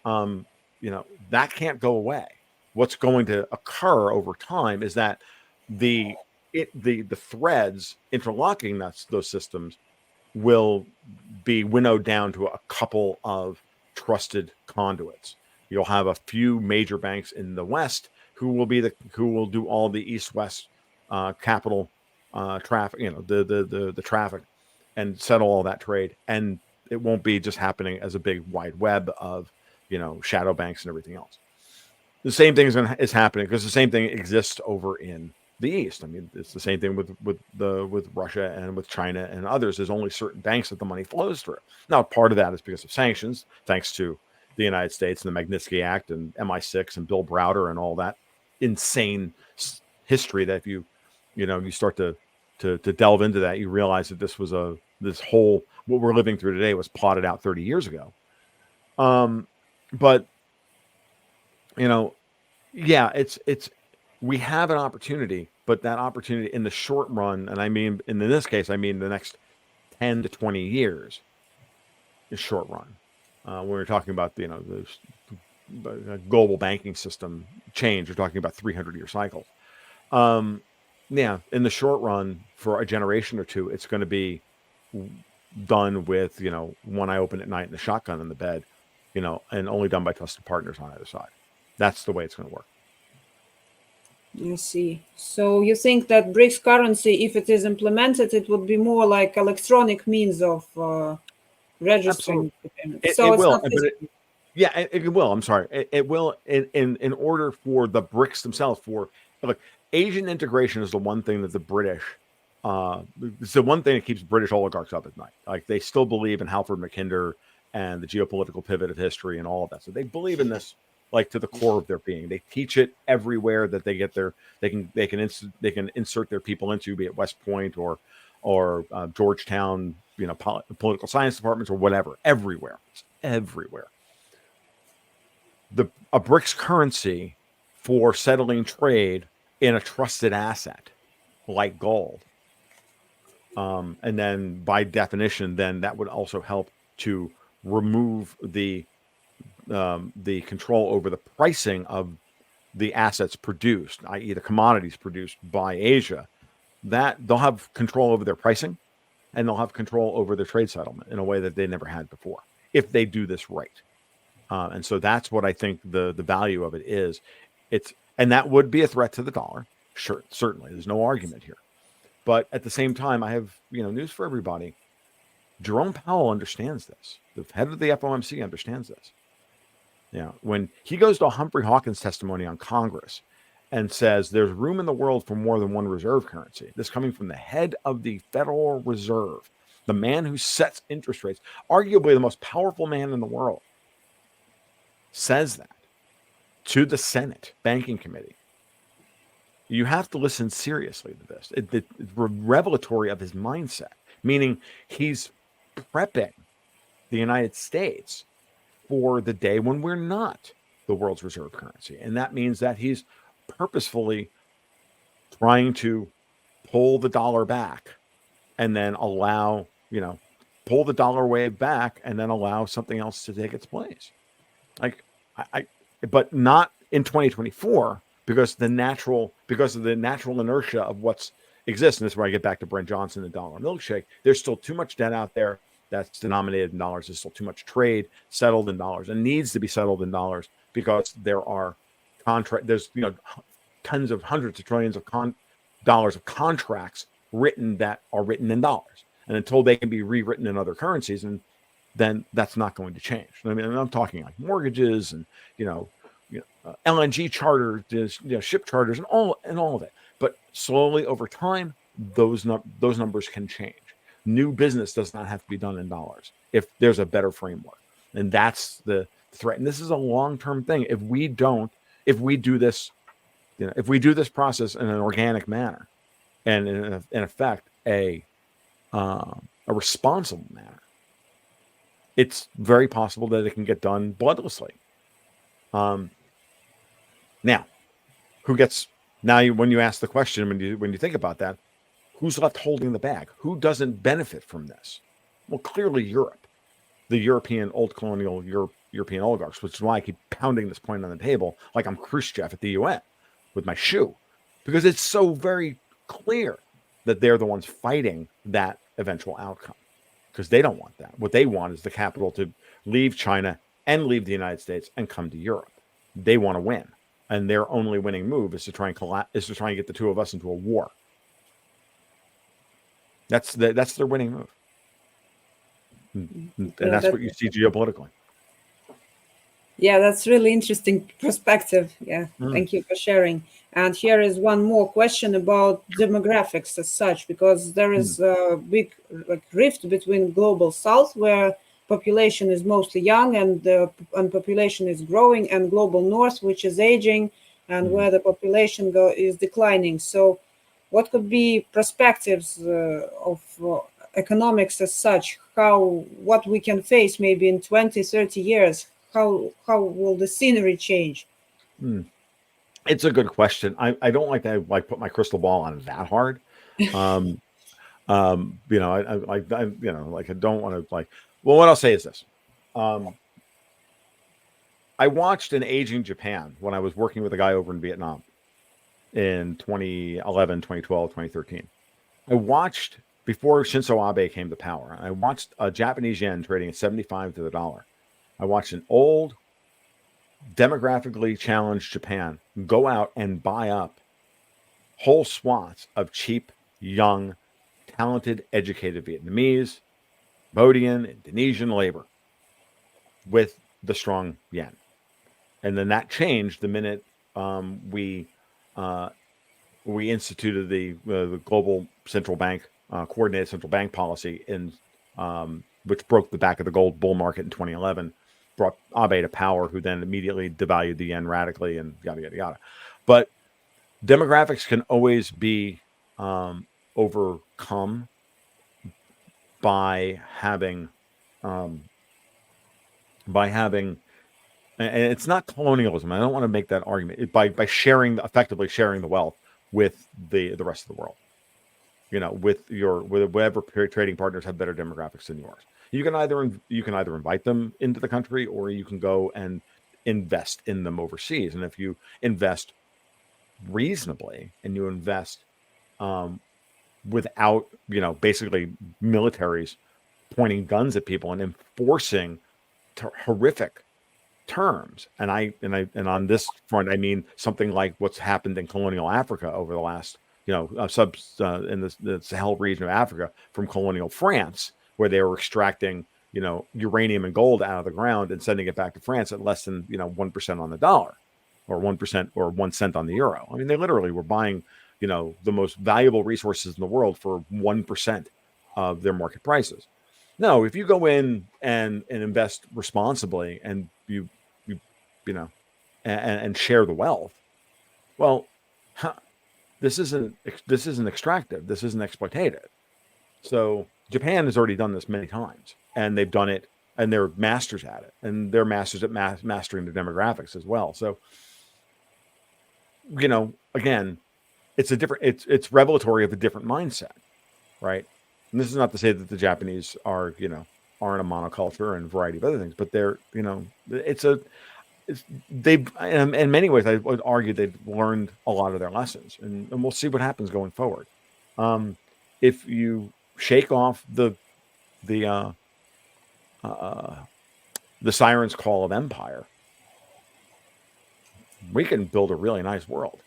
That can't go away. What's going to occur over time is that the threads interlocking those systems will be winnowed down to a couple of trusted conduits. You'll have a few major banks in the West who will do all the East-West capital traffic, the traffic, and settle all that trade. And it won't be just happening as a big wide web of, shadow banks and everything else. The same thing is happening because the same thing exists over in the East. I mean, it's the same thing with Russia and with China and others. There's only certain banks that the money flows through. Now, part of that is because of sanctions, thanks to the United States and the Magnitsky Act and MI6 and Bill Browder and all that insane history that if you start to delve into that, you realize that this whole what we're living through today was plotted out 30 years ago. But we have an opportunity, but that opportunity in the short run, and I mean, in this case, I mean the next 10 to 20 years is short run. When we're talking about, the global banking system change. You're talking about 300-year cycles. Yeah, in the short run, for a generation or two, it's going to be done with, one eye open at night and a shotgun in the bed, and only done by trusted partners on either side. That's the way it's going to work. I see. So you think that BRICS currency, if it is implemented, it would be more like electronic means of registering the payment. So It it's will, not but physical. it will. I'm sorry. It will in order for the BRICS themselves. Look, Asian integration is the one thing that the British. It's the one thing that keeps British oligarchs up at night. Like, they still believe in Halford Mackinder and the geopolitical pivot of history and all of that. So they believe in this, like, to the core of their being. They teach it everywhere that they get they can insert their people into, be it West Point or Georgetown, political science departments or whatever. Everywhere, it's everywhere. A BRICS currency for settling trade in a trusted asset like gold, and then by definition, then that would also help to remove the control over the pricing of the assets produced, i.e., the commodities produced by Asia. That they'll have control over their pricing, and they'll have control over their trade settlement in a way that they never had before, if they do this right. And so that's what I think the value of it is. And that would be a threat to the dollar. Sure, certainly, there's no argument here. But at the same time, I have news for everybody. Jerome Powell understands this. The head of the FOMC understands this. When he goes to Humphrey Hawkins' testimony on Congress and says there's room in the world for more than one reserve currency, this coming from the head of the Federal Reserve, the man who sets interest rates, arguably the most powerful man in the world, says that to the Senate Banking Committee. You have to listen seriously to this. It's revelatory of his mindset, meaning he's prepping the United States for the day when we're not the world's reserve currency. And that means that he's purposefully trying to pull the dollar back and then pull the dollar wave back and then allow something else to take its place. But not in 2024 because of the natural inertia of what's exists. And this is where I get back to Brent Johnson and dollar milkshake. There's still too much debt out there that's denominated in dollars. There's still too much trade settled in dollars and needs to be settled in dollars because there are there's tons of hundreds of trillions of dollars of contracts that are written in dollars. And until they can be rewritten in other currencies, and then that's not going to change. I mean, I'm talking like mortgages and LNG charters, ship charters, and all of it. But slowly over time, those numbers can change. New business does not have to be done in dollars if there's a better framework, and that's the threat. And this is a long-term thing. If we do this process in an organic manner, and in effect a responsible manner, it's very possible that it can get done bloodlessly. Now, when you ask the question, when you think about that, who's left holding the bag? Who doesn't benefit from this? Well, clearly Europe, the European old colonial European oligarchs, which is why I keep pounding this point on the table like I'm Khrushchev at the UN with my shoe, because it's so very clear that they're the ones fighting that eventual outcome, because they don't want that. What they want is the capital to leave China and leave the United States and come to Europe. They want to win, and their only winning move is to try and get the two of us into a war. That's their winning move, and that's what you see geopolitically. Yeah, that's really interesting perspective. Yeah, Thank you for sharing. And here is one more question about demographics as such, because there is a big rift between global South, where population is mostly young and population is growing, and global North, which is aging, and where the population is declining. So what could be perspectives of economics as such? What we can face maybe in 20, 30 years? How will the scenery change? It's a good question. I don't like to put my crystal ball on that hard. I don't want to well, what I'll say is this. I watched an aging Japan when I was working with a guy over in Vietnam in 2011, 2012, 2013. I watched before Shinzo Abe came to power. I watched a Japanese yen trading at 75 to the dollar. I watched an old, demographically challenged Japan go out and buy up whole swaths of cheap, young, talented, educated Vietnamese, Cambodian, Indonesian labor with the strong yen. And then that changed the minute we instituted the global central bank coordinated central bank policy, in which broke the back of the gold bull market in 2011, brought Abe to power, who then immediately devalued the yen radically, and yada yada yada. But demographics can always be overcome by having and it's not colonialism. I don't want to make that argument. By effectively sharing the wealth with the rest of the world. With whatever trading partners have better demographics than yours. You can either invite them into the country, or you can go and invest in them overseas. And if you invest reasonably and you invest without basically militaries pointing guns at people and enforcing horrific terms, and on this front, I mean something like what's happened in colonial Africa over the last, in the Sahel region of Africa from colonial France, where they were extracting, uranium and gold out of the ground and sending it back to France at less than 1% on the dollar, or 1% or 1 cent on the euro. I mean, they literally were buying, the most valuable resources in the world for 1% of their market prices. No, if you go in and invest responsibly, and and share the wealth, well, this isn't extractive. This isn't exploitative. So Japan has already done this many times, and they've done it, and they're masters at it, and they're masters at mastering the demographics as well. So, again, it's revelatory of a different mindset, right? And this is not to say that the Japanese aren't a monoculture and a variety of other things, but they're, they've, in many ways, I would argue they've learned a lot of their lessons, and we'll see what happens going forward. If you shake off the siren's call of empire, we can build a really nice world.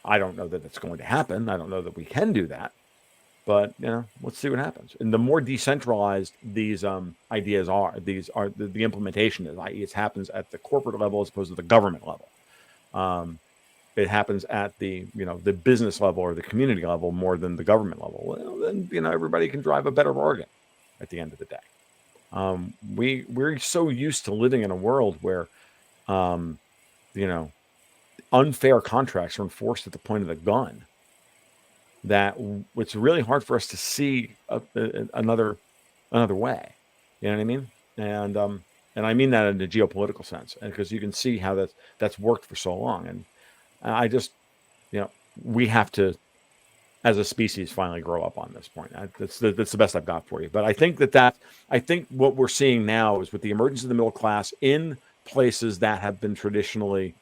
I don't know that it's going to happen. I don't know that we can do that. But let's see what happens. And the more decentralized these ideas are, the implementation is. I.e., it happens at the corporate level as opposed to the government level. It happens at the the business level or the community level more than the government level. Well, then everybody can drive a better bargain at the end of the day. We're so used to living in a world where unfair contracts are enforced at the point of the gun, that it's really hard for us to see another way. You know what I mean? And I mean that in a geopolitical sense, and because you can see how that's worked for so long. And I just, we have to, as a species, finally grow up on this point. That's the best I've got for you. But I think I think what we're seeing now is with the emergence of the middle class in places that have been traditionally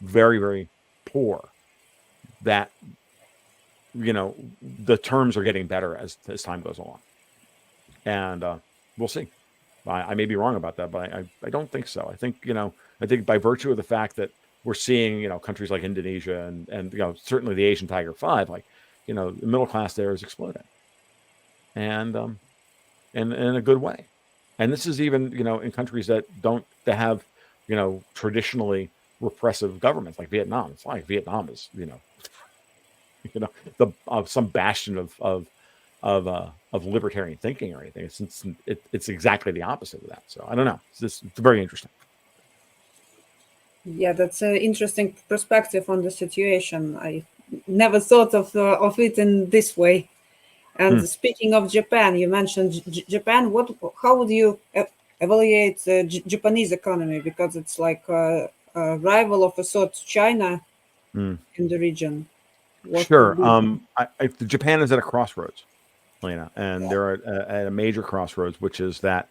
very, very poor, that the terms are getting better as time goes along, and we'll see. I may be wrong about that, but I don't think so. I think by virtue of the fact that we're seeing countries like Indonesia and certainly the Asian Tiger 5, the middle class there is exploding, and in a good way. And this is even in countries that have traditionally repressive governments like Vietnam. It's like Vietnam is some bastion of libertarian thinking or anything. It's exactly the opposite of that. So I don't know. It's very interesting. Yeah, that's an interesting perspective on the situation. I never thought of it in this way. And speaking of Japan, you mentioned Japan. How would you evaluate the Japanese economy? Because it's like a rival of a sort China in the region. Sure. Japan is at a crossroads, Lena, and they're at a major crossroads, which is that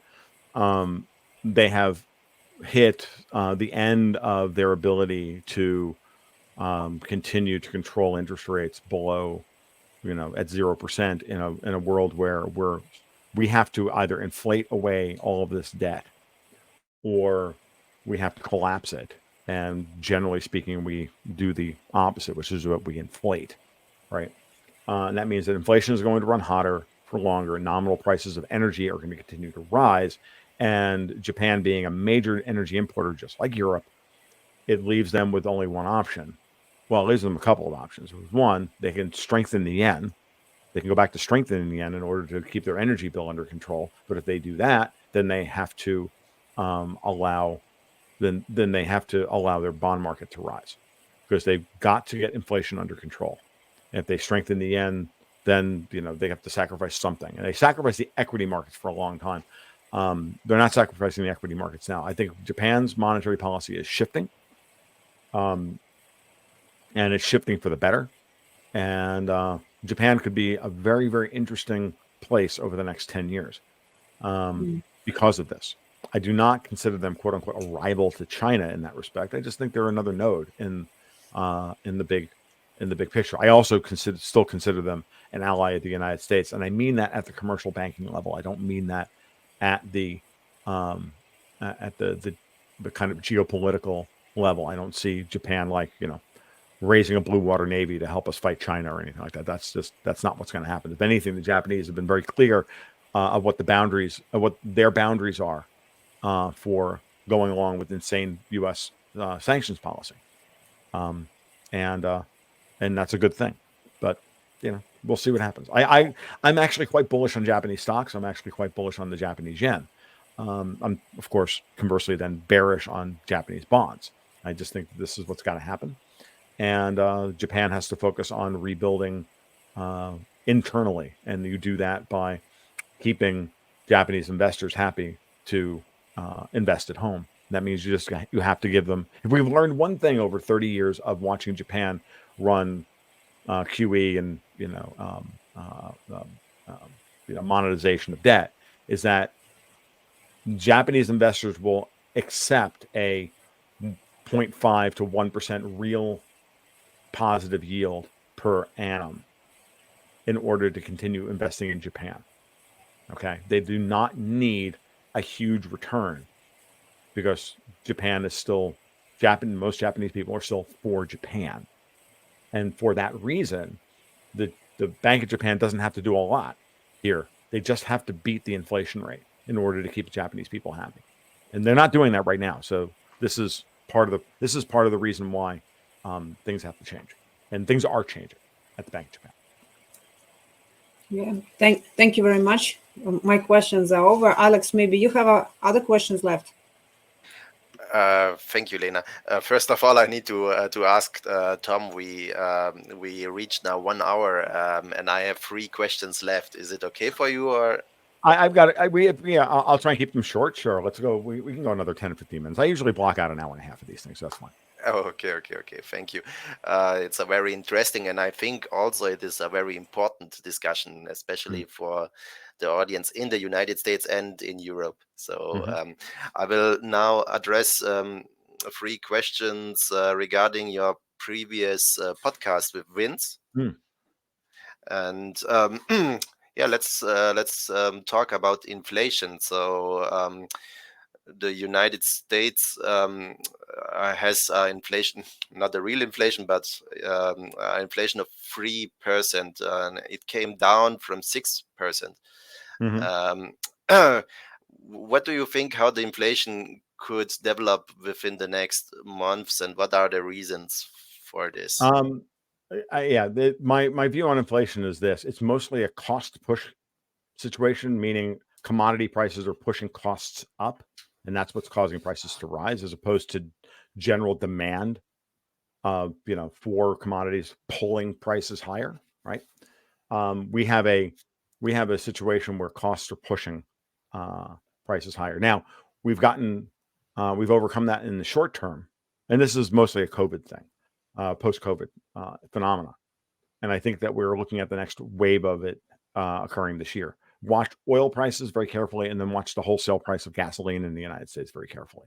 they have hit the end of their ability to continue to control interest rates below, at 0% in a world where we have to either inflate away all of this debt, or we have to collapse it. And generally speaking, we do the opposite, which is what we inflate, right? And that means that inflation is going to run hotter for longer. Nominal prices of energy are going to continue to rise. And Japan, being a major energy importer, just like Europe, it leaves them with only one option. Well, it leaves them a couple of options. One, they can strengthen the yen. They can go back to strengthening the yen in order to keep their energy bill under control. But if they do that, then they have to allow their bond market to rise, because they've got to get inflation under control. And if they strengthen the yen, then they have to sacrifice something. And they sacrificed the equity markets for a long time. They're not sacrificing the equity markets now. I think Japan's monetary policy is shifting, and it's shifting for the better. And Japan could be a very, very interesting place over the next 10 years because of this. I do not consider them, quote unquote, a rival to China in that respect. I just think they're another node in the big picture. I also still consider them an ally of the United States, and I mean that at the commercial banking level. I don't mean that at the kind of geopolitical level. I don't see Japan raising a blue water navy to help us fight China or anything like that. That's not what's going to happen. If anything, the Japanese have been very clear of what their boundaries are for going along with insane U.S. Sanctions policy, and that's a good thing. But we'll see what happens. I'm actually quite bullish on Japanese stocks. I'm actually quite bullish on the Japanese yen. I'm, of course, conversely then bearish on Japanese bonds. I just think this is what's got to happen. And Japan has to focus on rebuilding internally. And you do that by keeping Japanese investors happy to invest at home. That means you have to give them. If we've learned one thing over 30 years of watching Japan run QE and monetization of debt, is that Japanese investors will accept a 0.5 to 1% real positive yield per annum in order to continue investing in Japan. Okay, they do not need a huge return, because Japan is still most Japanese people are still for Japan. And for that reason, the Bank of Japan doesn't have to do a lot here. They just have to beat the inflation rate in order to keep Japanese people happy. And they're not doing that right now. So this is part of the reason why things have to change. And things are changing at the Bank of Japan. Yeah, thank you very much. My questions are over. Aleks, maybe you have other questions left. Thank you, Lena. First of all, I need to ask Tom. We reached now 1 hour, and I have 3 questions left. Is it okay for you, or? I've got it. I'll try and keep them short. Sure, let's go. We can go another 10 or 15 minutes. I usually block out an hour and a half of these things. So that's fine. Oh, okay. Thank you. It's a very interesting, and I think also it is a very important discussion, especially for the audience in the United States and in Europe. So I will now address 3 questions regarding your previous podcast with Vince. And yeah, let's talk about inflation. So the United States has inflation, not a real inflation, but inflation of 3%. It came down from 6%. What do you think how the inflation could develop within the next months, and what are the reasons for this? My view on inflation is this: it's mostly a cost push situation, meaning commodity prices are pushing costs up, and that's what's causing prices to rise, as opposed to general demand for commodities pulling prices higher, right? We have a situation where costs are pushing prices higher. Now, we've overcome that in the short term, and this is mostly a COVID thing, post-COVID phenomena. And I think that we're looking at the next wave of it occurring this year. Watch oil prices very carefully, and then watch the wholesale price of gasoline in the United States very carefully.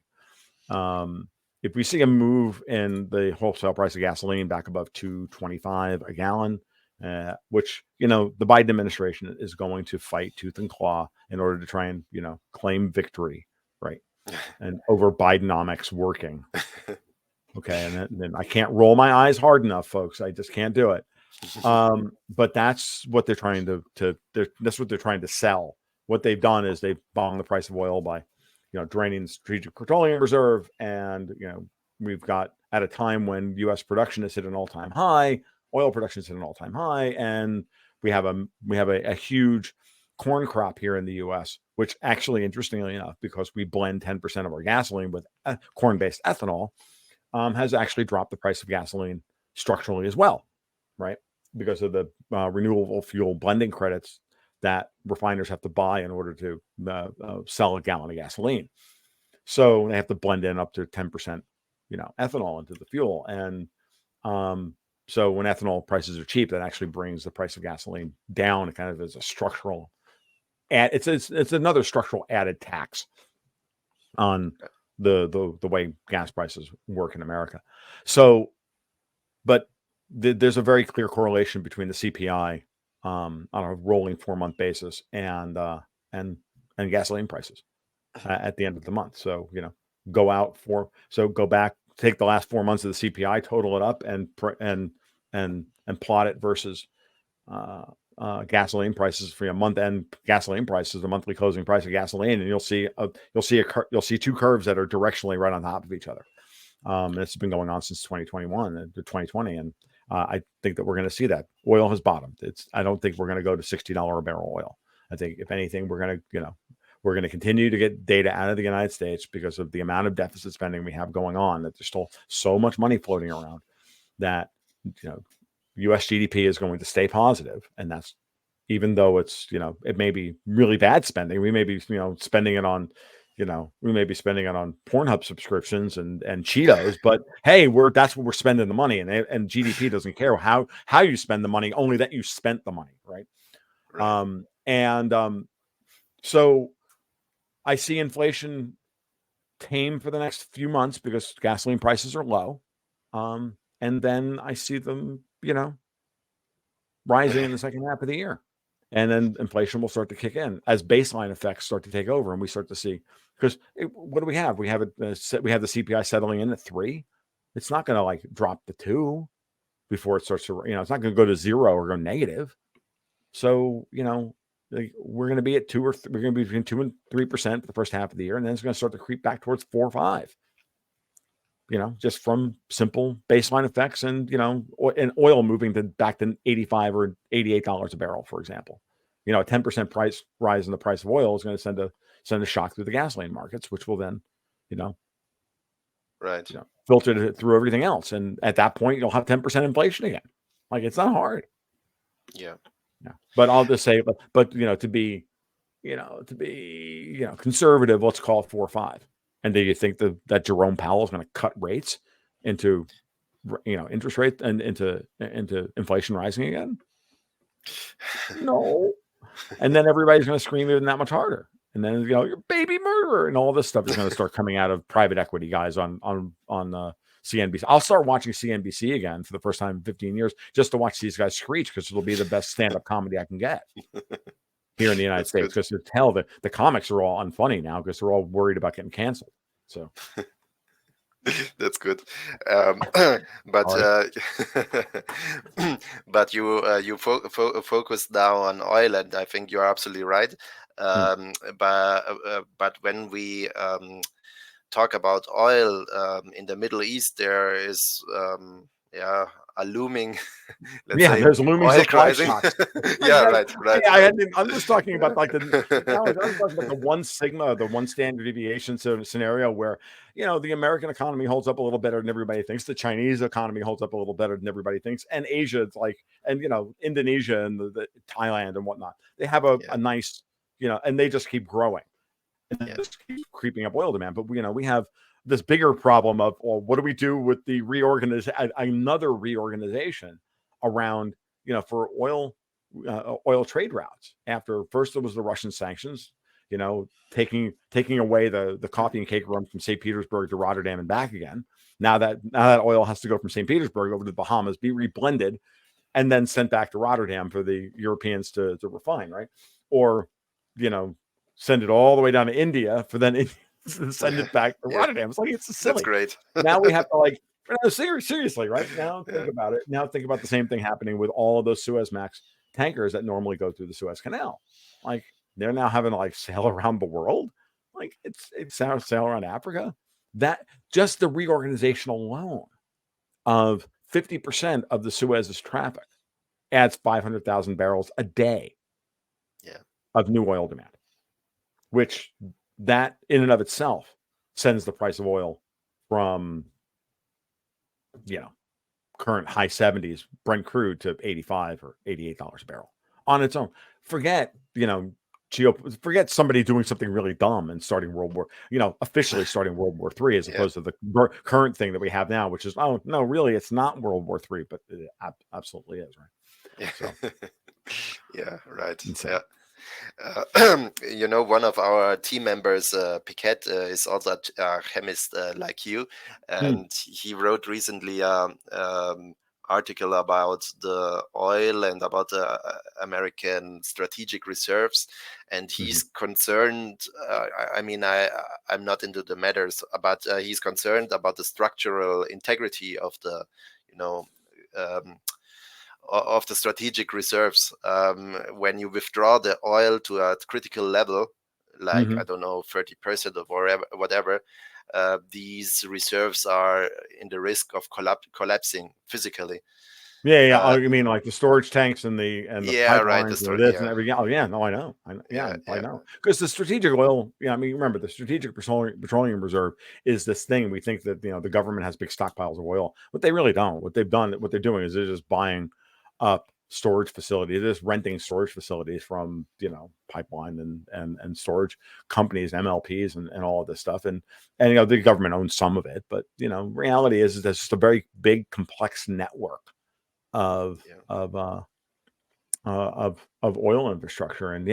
If we see a move in the wholesale price of gasoline back above $2.25 a gallon, which, the Biden administration is going to fight tooth and claw in order to try and, claim victory, right? And over Bidenomics working. Okay. And then I can't roll my eyes hard enough, folks. I just can't do it. But that's what they're trying that's what they're trying to sell. What they've done is they've bombed the price of oil by, draining the strategic petroleum reserve. And, we've got, at a time when U.S. production is at an all-time high, oil production is at an all-time high. And we have a huge corn crop here in the U.S., which actually, interestingly enough, because we blend 10% of our gasoline with corn-based ethanol, has actually dropped the price of gasoline structurally as well, right? Because of the renewable fuel blending credits that refiners have to buy in order to sell a gallon of gasoline. So they have to blend in up to 10%, ethanol into the fuel. And so when ethanol prices are cheap, that actually brings the price of gasoline down, kind of as a structural it's another structural added tax on the way gas prices work in America. So, but there's a very clear correlation between the CPI on a rolling 4-month basis and gasoline prices at the end of the month. So, go back, take the last 4 months of the CPI, total it up, and plot it versus gasoline prices for a month-end gasoline prices, the monthly closing price of gasoline, and you'll see two curves that are directionally right on top of each other. It's been going on since 2021 to 2020, and I think that we're going to see that oil has bottomed. I don't think we're going to go to $60 a barrel oil. I think if anything, we're going to continue to get data out of the United States because of the amount of deficit spending we have going on. That there's still so much money floating around that U.S. GDP is going to stay positive, and that's even though it's it may be really bad spending. We may be spending it on Pornhub subscriptions and Cheetos, but hey, that's what we're spending the money, and GDP doesn't care how you spend the money, only that you spent the money, right? So I see inflation tame for the next few months because gasoline prices are low, and then I see them rising in the second half of the year. And then inflation will start to kick in as baseline effects start to take over, and we start to see, because what do we have? We have the CPI settling in at 3. It's not going to drop to 2 before it starts to, it's not going to go to 0 or go negative. So we're going to be at 2 or we're going to be between 2 and 3% for the first half of the year, and then it's going to start to creep back towards 4 or 5. Just from simple baseline effects and oil moving back to $85 or $88 a barrel, for example. A 10% price rise in the price of oil is going to send a shock through the gasoline markets, which will then, filter through everything else. And at that point, you'll have 10% inflation again. It's not hard. Yeah. But I'll just say, but to be conservative, let's call it 4 or 5. And do you think that Jerome Powell is going to cut rates into, interest rate and into inflation rising again? No. And then everybody's going to scream even that much harder. And then you're baby murderer, and all this stuff is going to start coming out of private equity guys on CNBC. I'll start watching CNBC again for the first time in 15 years just to watch these guys screech, because it'll be the best stand-up comedy I can get here in the United States, because you tell that the comics are all unfunny now because they're all worried about getting canceled. So that's good. But you focus now on oil, and I think you're absolutely right. But when we talk about oil in the Middle East, there is a looming there's looming supply shocks. Right. I'm just talking about I'm talking about the one sigma, the one standard deviation scenario where the American economy holds up a little better than everybody thinks, the Chinese economy holds up a little better than everybody thinks, and Asia, and Indonesia and the Thailand and whatnot, they have a nice and they just keep growing, and just keep creeping up oil demand. But we have this bigger problem of, well, what do we do with the another reorganization around, for oil trade routes? After first it was the Russian sanctions, taking away the coffee and cake run from St. Petersburg to Rotterdam and back again. Now that oil has to go from St. Petersburg over to the Bahamas, be reblended, and then sent back to Rotterdam for the Europeans to refine, right? Or, send it all the way down to India for then send it back to Rotterdam. It's like, it's silly. That's great. Now we have to seriously, right? Now think about it. Now think about the same thing happening with all of those Suezmax tankers that normally go through the Suez Canal. Like, they're now having to sail around the world. Like, it's sail around Africa. That just the reorganization alone of 50% of the Suez's traffic adds 500,000 barrels a day of new oil demand, which that in and of itself sends the price of oil from, current high 70s Brent crude to $85 or $88 a barrel on its own. Forget, forget somebody doing something really dumb and starting officially starting World War III, as opposed to the current thing that we have now, which is, oh no, really, it's not World War III, but it absolutely is, right? So, yeah, right. insane. Yeah. One of our team members, Piquet, is also a chemist like you, and he wrote recently article about the oil and about the American strategic reserves, and he's concerned. I'm not into the matters, but he's concerned about the structural integrity of the, of the strategic reserves. When you withdraw the oil to a critical level, like I don't know, 30% or whatever, these reserves are in the risk of collapsing physically. Oh, you mean like the storage tanks and the pipelines, right, and everything? Oh yeah, no, I know. I know. Because the strategic oil, remember, the strategic petroleum reserve is this thing. We think that the government has big stockpiles of oil, but they really don't. What they're doing is they're just buying up storage facilities. They're just renting storage facilities from pipeline and storage companies, MLPs, and all of this stuff. And the government owns some of it, but reality is there's just a very big, complex network of oil infrastructure, and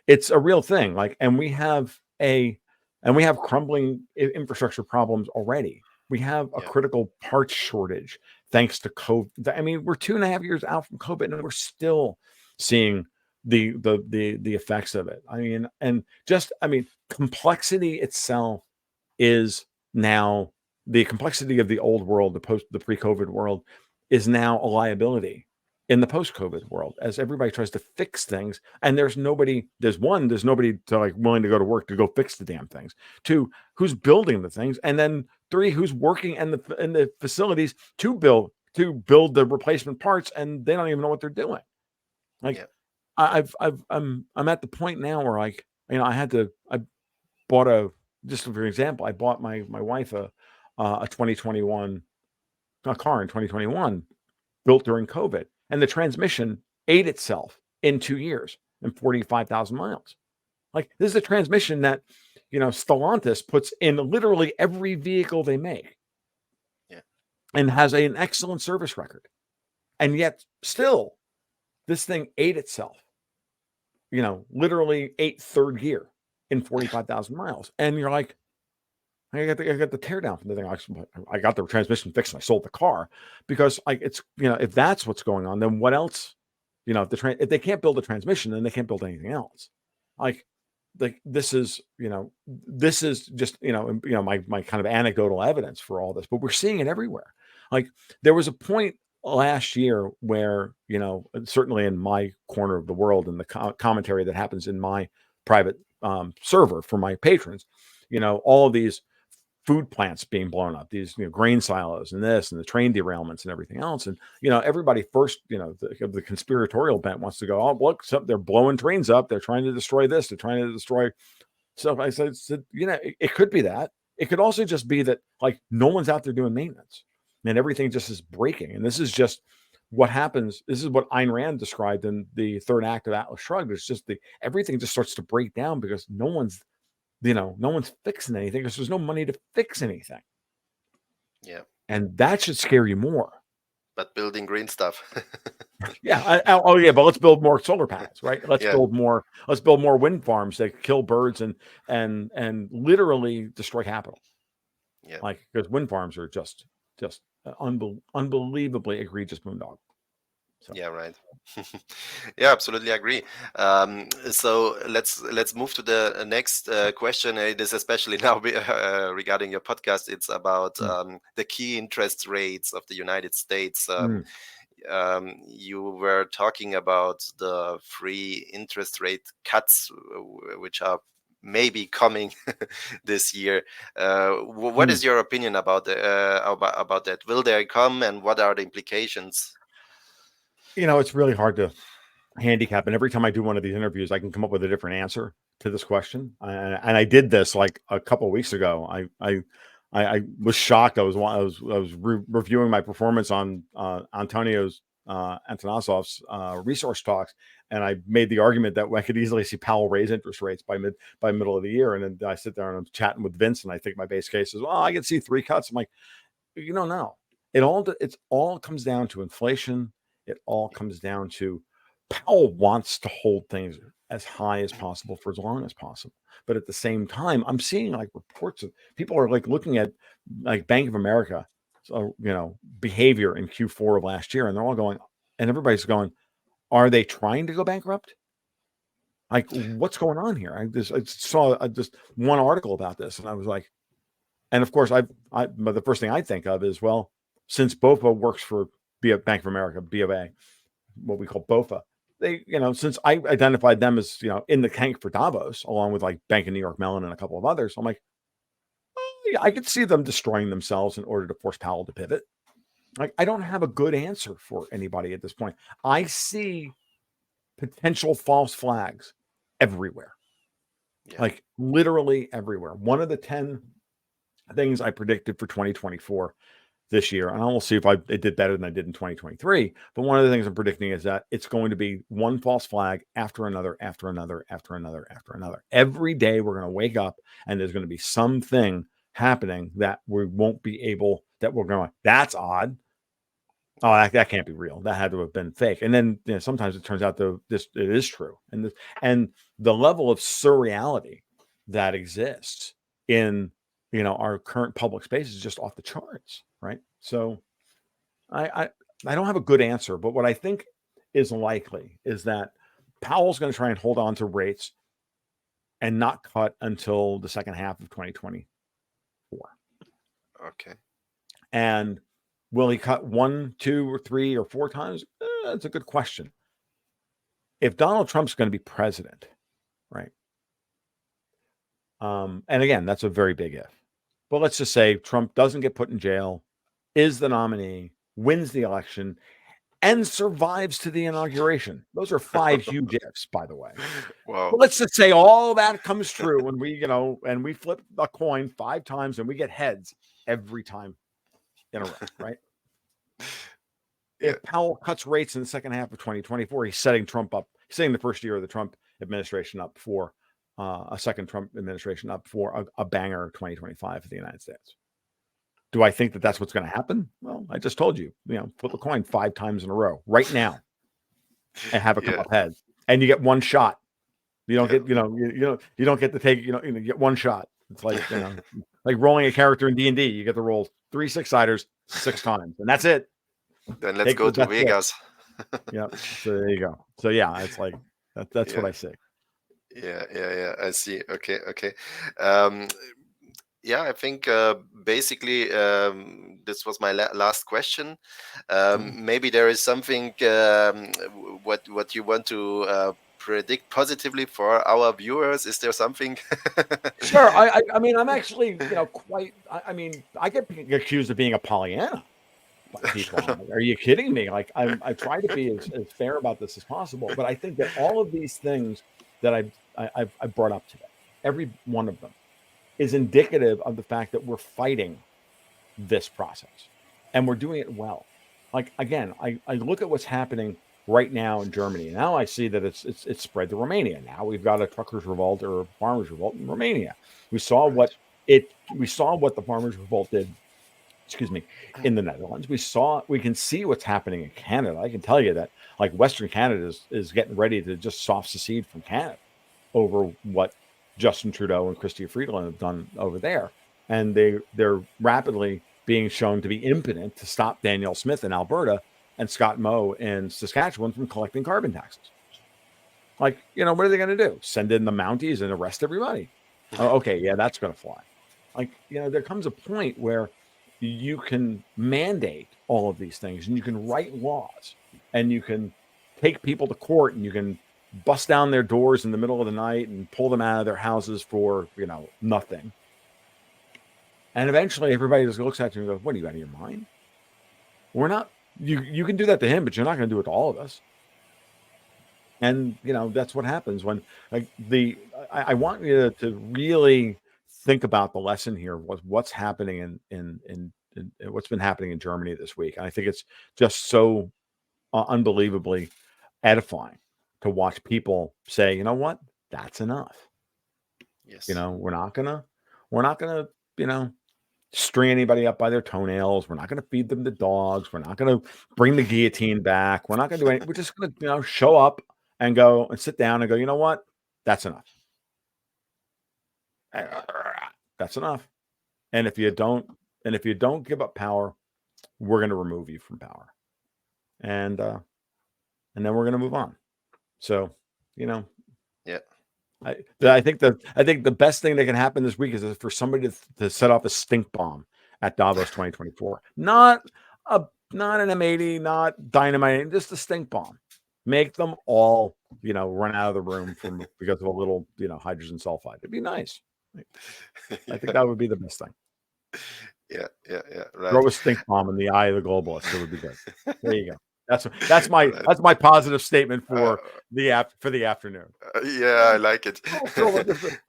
it's a real thing. And we have crumbling infrastructure problems already. We have a critical parts shortage thanks to COVID. I mean, we're 2.5 years out from COVID, and we're still seeing the effects of it. Complexity itself is now the complexity of the old world, the pre-COVID world, is now a liability in the post-COVID world, as everybody tries to fix things. And there's nobody to willing to go to work to go fix the damn things. 2, who's building the things, and then 3, who's working in the facilities to build the replacement parts, and they don't even know what they're doing. I'm at the point now where I bought just for example, I bought my wife a 2021 car in 2021, built during COVID, and the transmission ate itself in 2 years and 45,000 miles. Like, this is a transmission that Stellantis puts in literally every vehicle they make, and has an excellent service record, and yet still this thing ate itself. Literally ate third gear in 45,000 miles, and you're like, I got the teardown from the thing. I got the transmission fixed and I sold the car, because it's if that's what's going on, then what else? If they can't build a transmission, then they can't build anything else. This is just my kind of anecdotal evidence for all this, but we're seeing it everywhere. Like, there was a point last year where certainly in my corner of the world, and the commentary that happens in my private server for my patrons, all of these food plants being blown up, these grain silos, and this, and the train derailments and everything else. And everybody first, the conspiratorial bent wants to go, oh look, they're blowing trains up, they're trying to destroy this, they're trying to destroy. So I said it could be that. It could also just be that no one's out there doing maintenance, and everything just is breaking. And this is just what happens. This is what Ayn Rand described in the third act of Atlas Shrugged. It's just everything just starts to break down because no one's fixing anything, because there's no money to fix anything. Yeah. And that should scare you more, but building green stuff. Yeah. Oh yeah, but let's build more solar panels, right? Let's Yeah. build more wind farms that kill birds and literally destroy capital. Yeah. Like, because wind farms are just unbelievably egregious boondoggle. So. Yeah, right. Yeah, absolutely agree. So let's move to the next question. It is especially now regarding your podcast. It's about the key interest rates of the United States. You were talking about the free interest rate cuts, which are maybe coming this year. What is your opinion about about that? Will they come, and what are the implications? It's really hard to handicap, and every time I do one of these interviews, I can come up with a different answer to this question. And I did this like a couple of weeks ago. I was shocked. I was reviewing my performance on Antonio's Antonasov's resource talks, and I made the argument that I could easily see Powell raise interest rates by middle of the year. And then I sit there and I'm chatting with Vince, and I think my base case is, well, I can see 3 cuts. I'm like, you don't know. It all comes down to inflation. It all comes down to Powell wants to hold things as high as possible for as long as possible. But at the same time, I'm seeing like reports of people are like looking at like Bank of America, behavior in Q4 of last year, and they're all going, and everybody's going, are they trying to go bankrupt? Like, what's going on here? I saw just one article about this, and I was like, and of course, but the first thing I think of is, well, since BOFA works for Bank of America, B of A, what we call BOFA, they, since I identified them as, in the tank for Davos, along with like Bank of New York Mellon and a couple of others, I'm like, oh, yeah, I could see them destroying themselves in order to force Powell to pivot. Like, I don't have a good answer for anybody at this point. I see potential false flags everywhere, like literally everywhere. One of the 10 things I predicted for 2024 this year, and I will see if it did better than I did in 2023. But one of the things I'm predicting is that it's going to be one false flag after another, after another, after another, after another. Every day we're going to wake up and there's going to be something happening that we won't be able, that we're going, that's odd. Oh, that can't be real. That had to have been fake. And then sometimes it turns out it is true. And the level of surreality that exists in our current public space is just off the charts, right? So I don't have a good answer, but what I think is likely is that Powell's going to try and hold on to rates and not cut until the second half of 2024. Okay. And will he cut 1, 2, or 3, or 4 times? That's a good question. If Donald Trump's going to be president, right? And again, that's a very big if. But let's just say Trump doesn't get put in jail, is the nominee, wins the election, and survives to the inauguration. Those are 5 huge ifs, by the way. Wow. But let's just say all that comes true, and we flip a coin 5 times, and we get heads every time in a row, right? If Powell cuts rates in the second half of 2024, he's setting the first year of the Trump administration up for a second Trump administration up for a banger 2025 for the United States. Do I think that that's what's going to happen? Well, I just told you, flip a coin 5 times in a row right now and have it come up heads, and you get one shot. You don't get, you don't get to take, you get one shot. It's like, like rolling a character in D&D. You get to roll 3 6-siders 6 times, and that's it. Then let's go to Vegas. Yeah. So there you go. So yeah, it's like that's what I see. Yeah. I see. Okay. I think basically this was my last question. Maybe there is something what you want to predict positively for our viewers. Is there something? Sure. I mean, I'm actually quite. I mean, I get accused of being a Pollyanna. People, are you kidding me? Like, I try to be as fair about this as possible, but I think that all of these things that I brought up today, every one of them, is indicative of the fact that we're fighting this process, and we're doing it well. Like, again, I look at what's happening right now in Germany, and now I see that it's spread to Romania. Now we've got a truckers' revolt or a farmers' revolt in Romania. We saw what the farmers' revolt did excuse me, in the Netherlands. We can see what's happening in Canada. I can tell you that like Western Canada is getting ready to just soft secede from Canada over what Justin Trudeau and Chrystia Freeland have done over there. And they're rapidly being shown to be impotent to stop Danielle Smith in Alberta and Scott Moe in Saskatchewan from collecting carbon taxes. Like, what are they going to do? Send in the Mounties and arrest everybody? Oh, okay, yeah, that's going to fly. Like, there comes a point where you can mandate all of these things and you can write laws and you can take people to court and you can bust down their doors in the middle of the night and pull them out of their houses for, nothing. And eventually everybody just looks at you and goes, what, are you out of your mind? We're not, you can do that to him, but you're not going to do it to all of us. And, that's what happens when I want you to really think about the lesson here, what's happening in what's been happening in Germany this week. And I think it's just so unbelievably edifying to watch people say, you know what, that's enough. Yes. We're not gonna, string anybody up by their toenails. We're not gonna feed them to dogs. We're not gonna bring the guillotine back. We're not gonna do anything. We're just gonna, show up and go and sit down and go, you know what, that's enough. That's enough. And if you don't give up power, we're going to remove you from power. And then we're going to move on. So, yeah. I think the best thing that can happen this week is for somebody to set off a stink bomb at Davos 2024. Not an M80, not dynamite, just a stink bomb. Make them all, run out of the room because of a little, hydrogen sulfide. It'd be nice. I think that would be the best thing. Yeah. Right. Throw a stink bomb in the eye of the globalist. It would be good. There you go. That's my positive statement for the afternoon. Yeah, I like it. A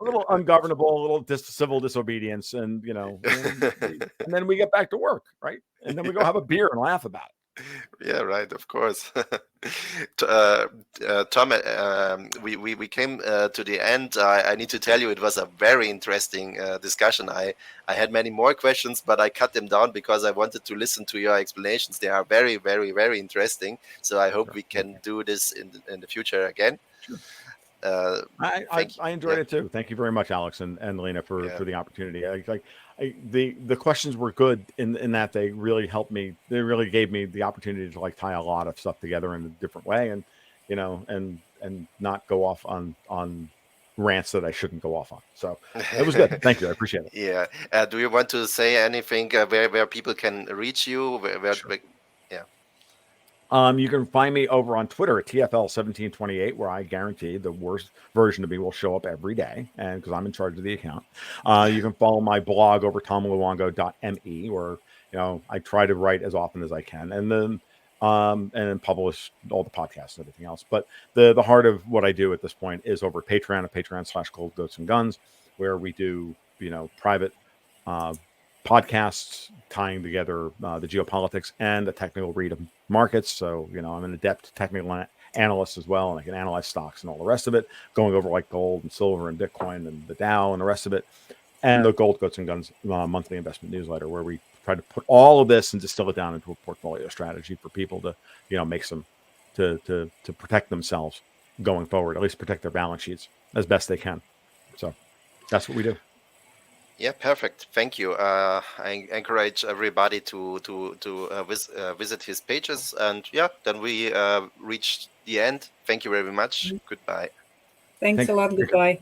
little ungovernable, a little civil disobedience, and and then we get back to work, right? And then we go have a beer and laugh about it. Yeah, right. Of course. Tom, we came to the end. I need to tell you, it was a very interesting discussion. I had many more questions, but I cut them down because I wanted to listen to your explanations. They are very, very, very interesting. So I hope we can do this in the future again. Sure. I enjoyed it too. Thank you very much, Aleks and Lena, for the opportunity. The questions were good in that they really helped me. They really gave me the opportunity to tie a lot of stuff together in a different way, and and not go off on rants that I shouldn't go off on. So it was good. Thank you. I appreciate it. Yeah. Do you want to say anything where people can reach you? Sure. You can find me over on Twitter at TFL1728, where I guarantee the worst version of me will show up every day, and because I'm in charge of the account. You can follow my blog over tomluongo.me, where I try to write as often as I can, and then publish all the podcasts and everything else. But the heart of what I do at this point is over Patreon at patreon.com/goldgoatsandguns, where we do private podcasts tying together the geopolitics and the technical read of markets. So, I'm an adept technical analyst as well, and I can analyze stocks and all the rest of it, going over like gold and silver and Bitcoin and the Dow and the rest of it. And the Gold, Goats, and Guns monthly investment newsletter, where we try to put all of this and distill it down into a portfolio strategy for people to, make some, to protect themselves going forward, at least protect their balance sheets as best they can. So that's what we do. Yeah, perfect. Thank you. I encourage everybody to visit his pages, and then we reach the end. Thank you very much. Goodbye. Thanks a lot. Goodbye.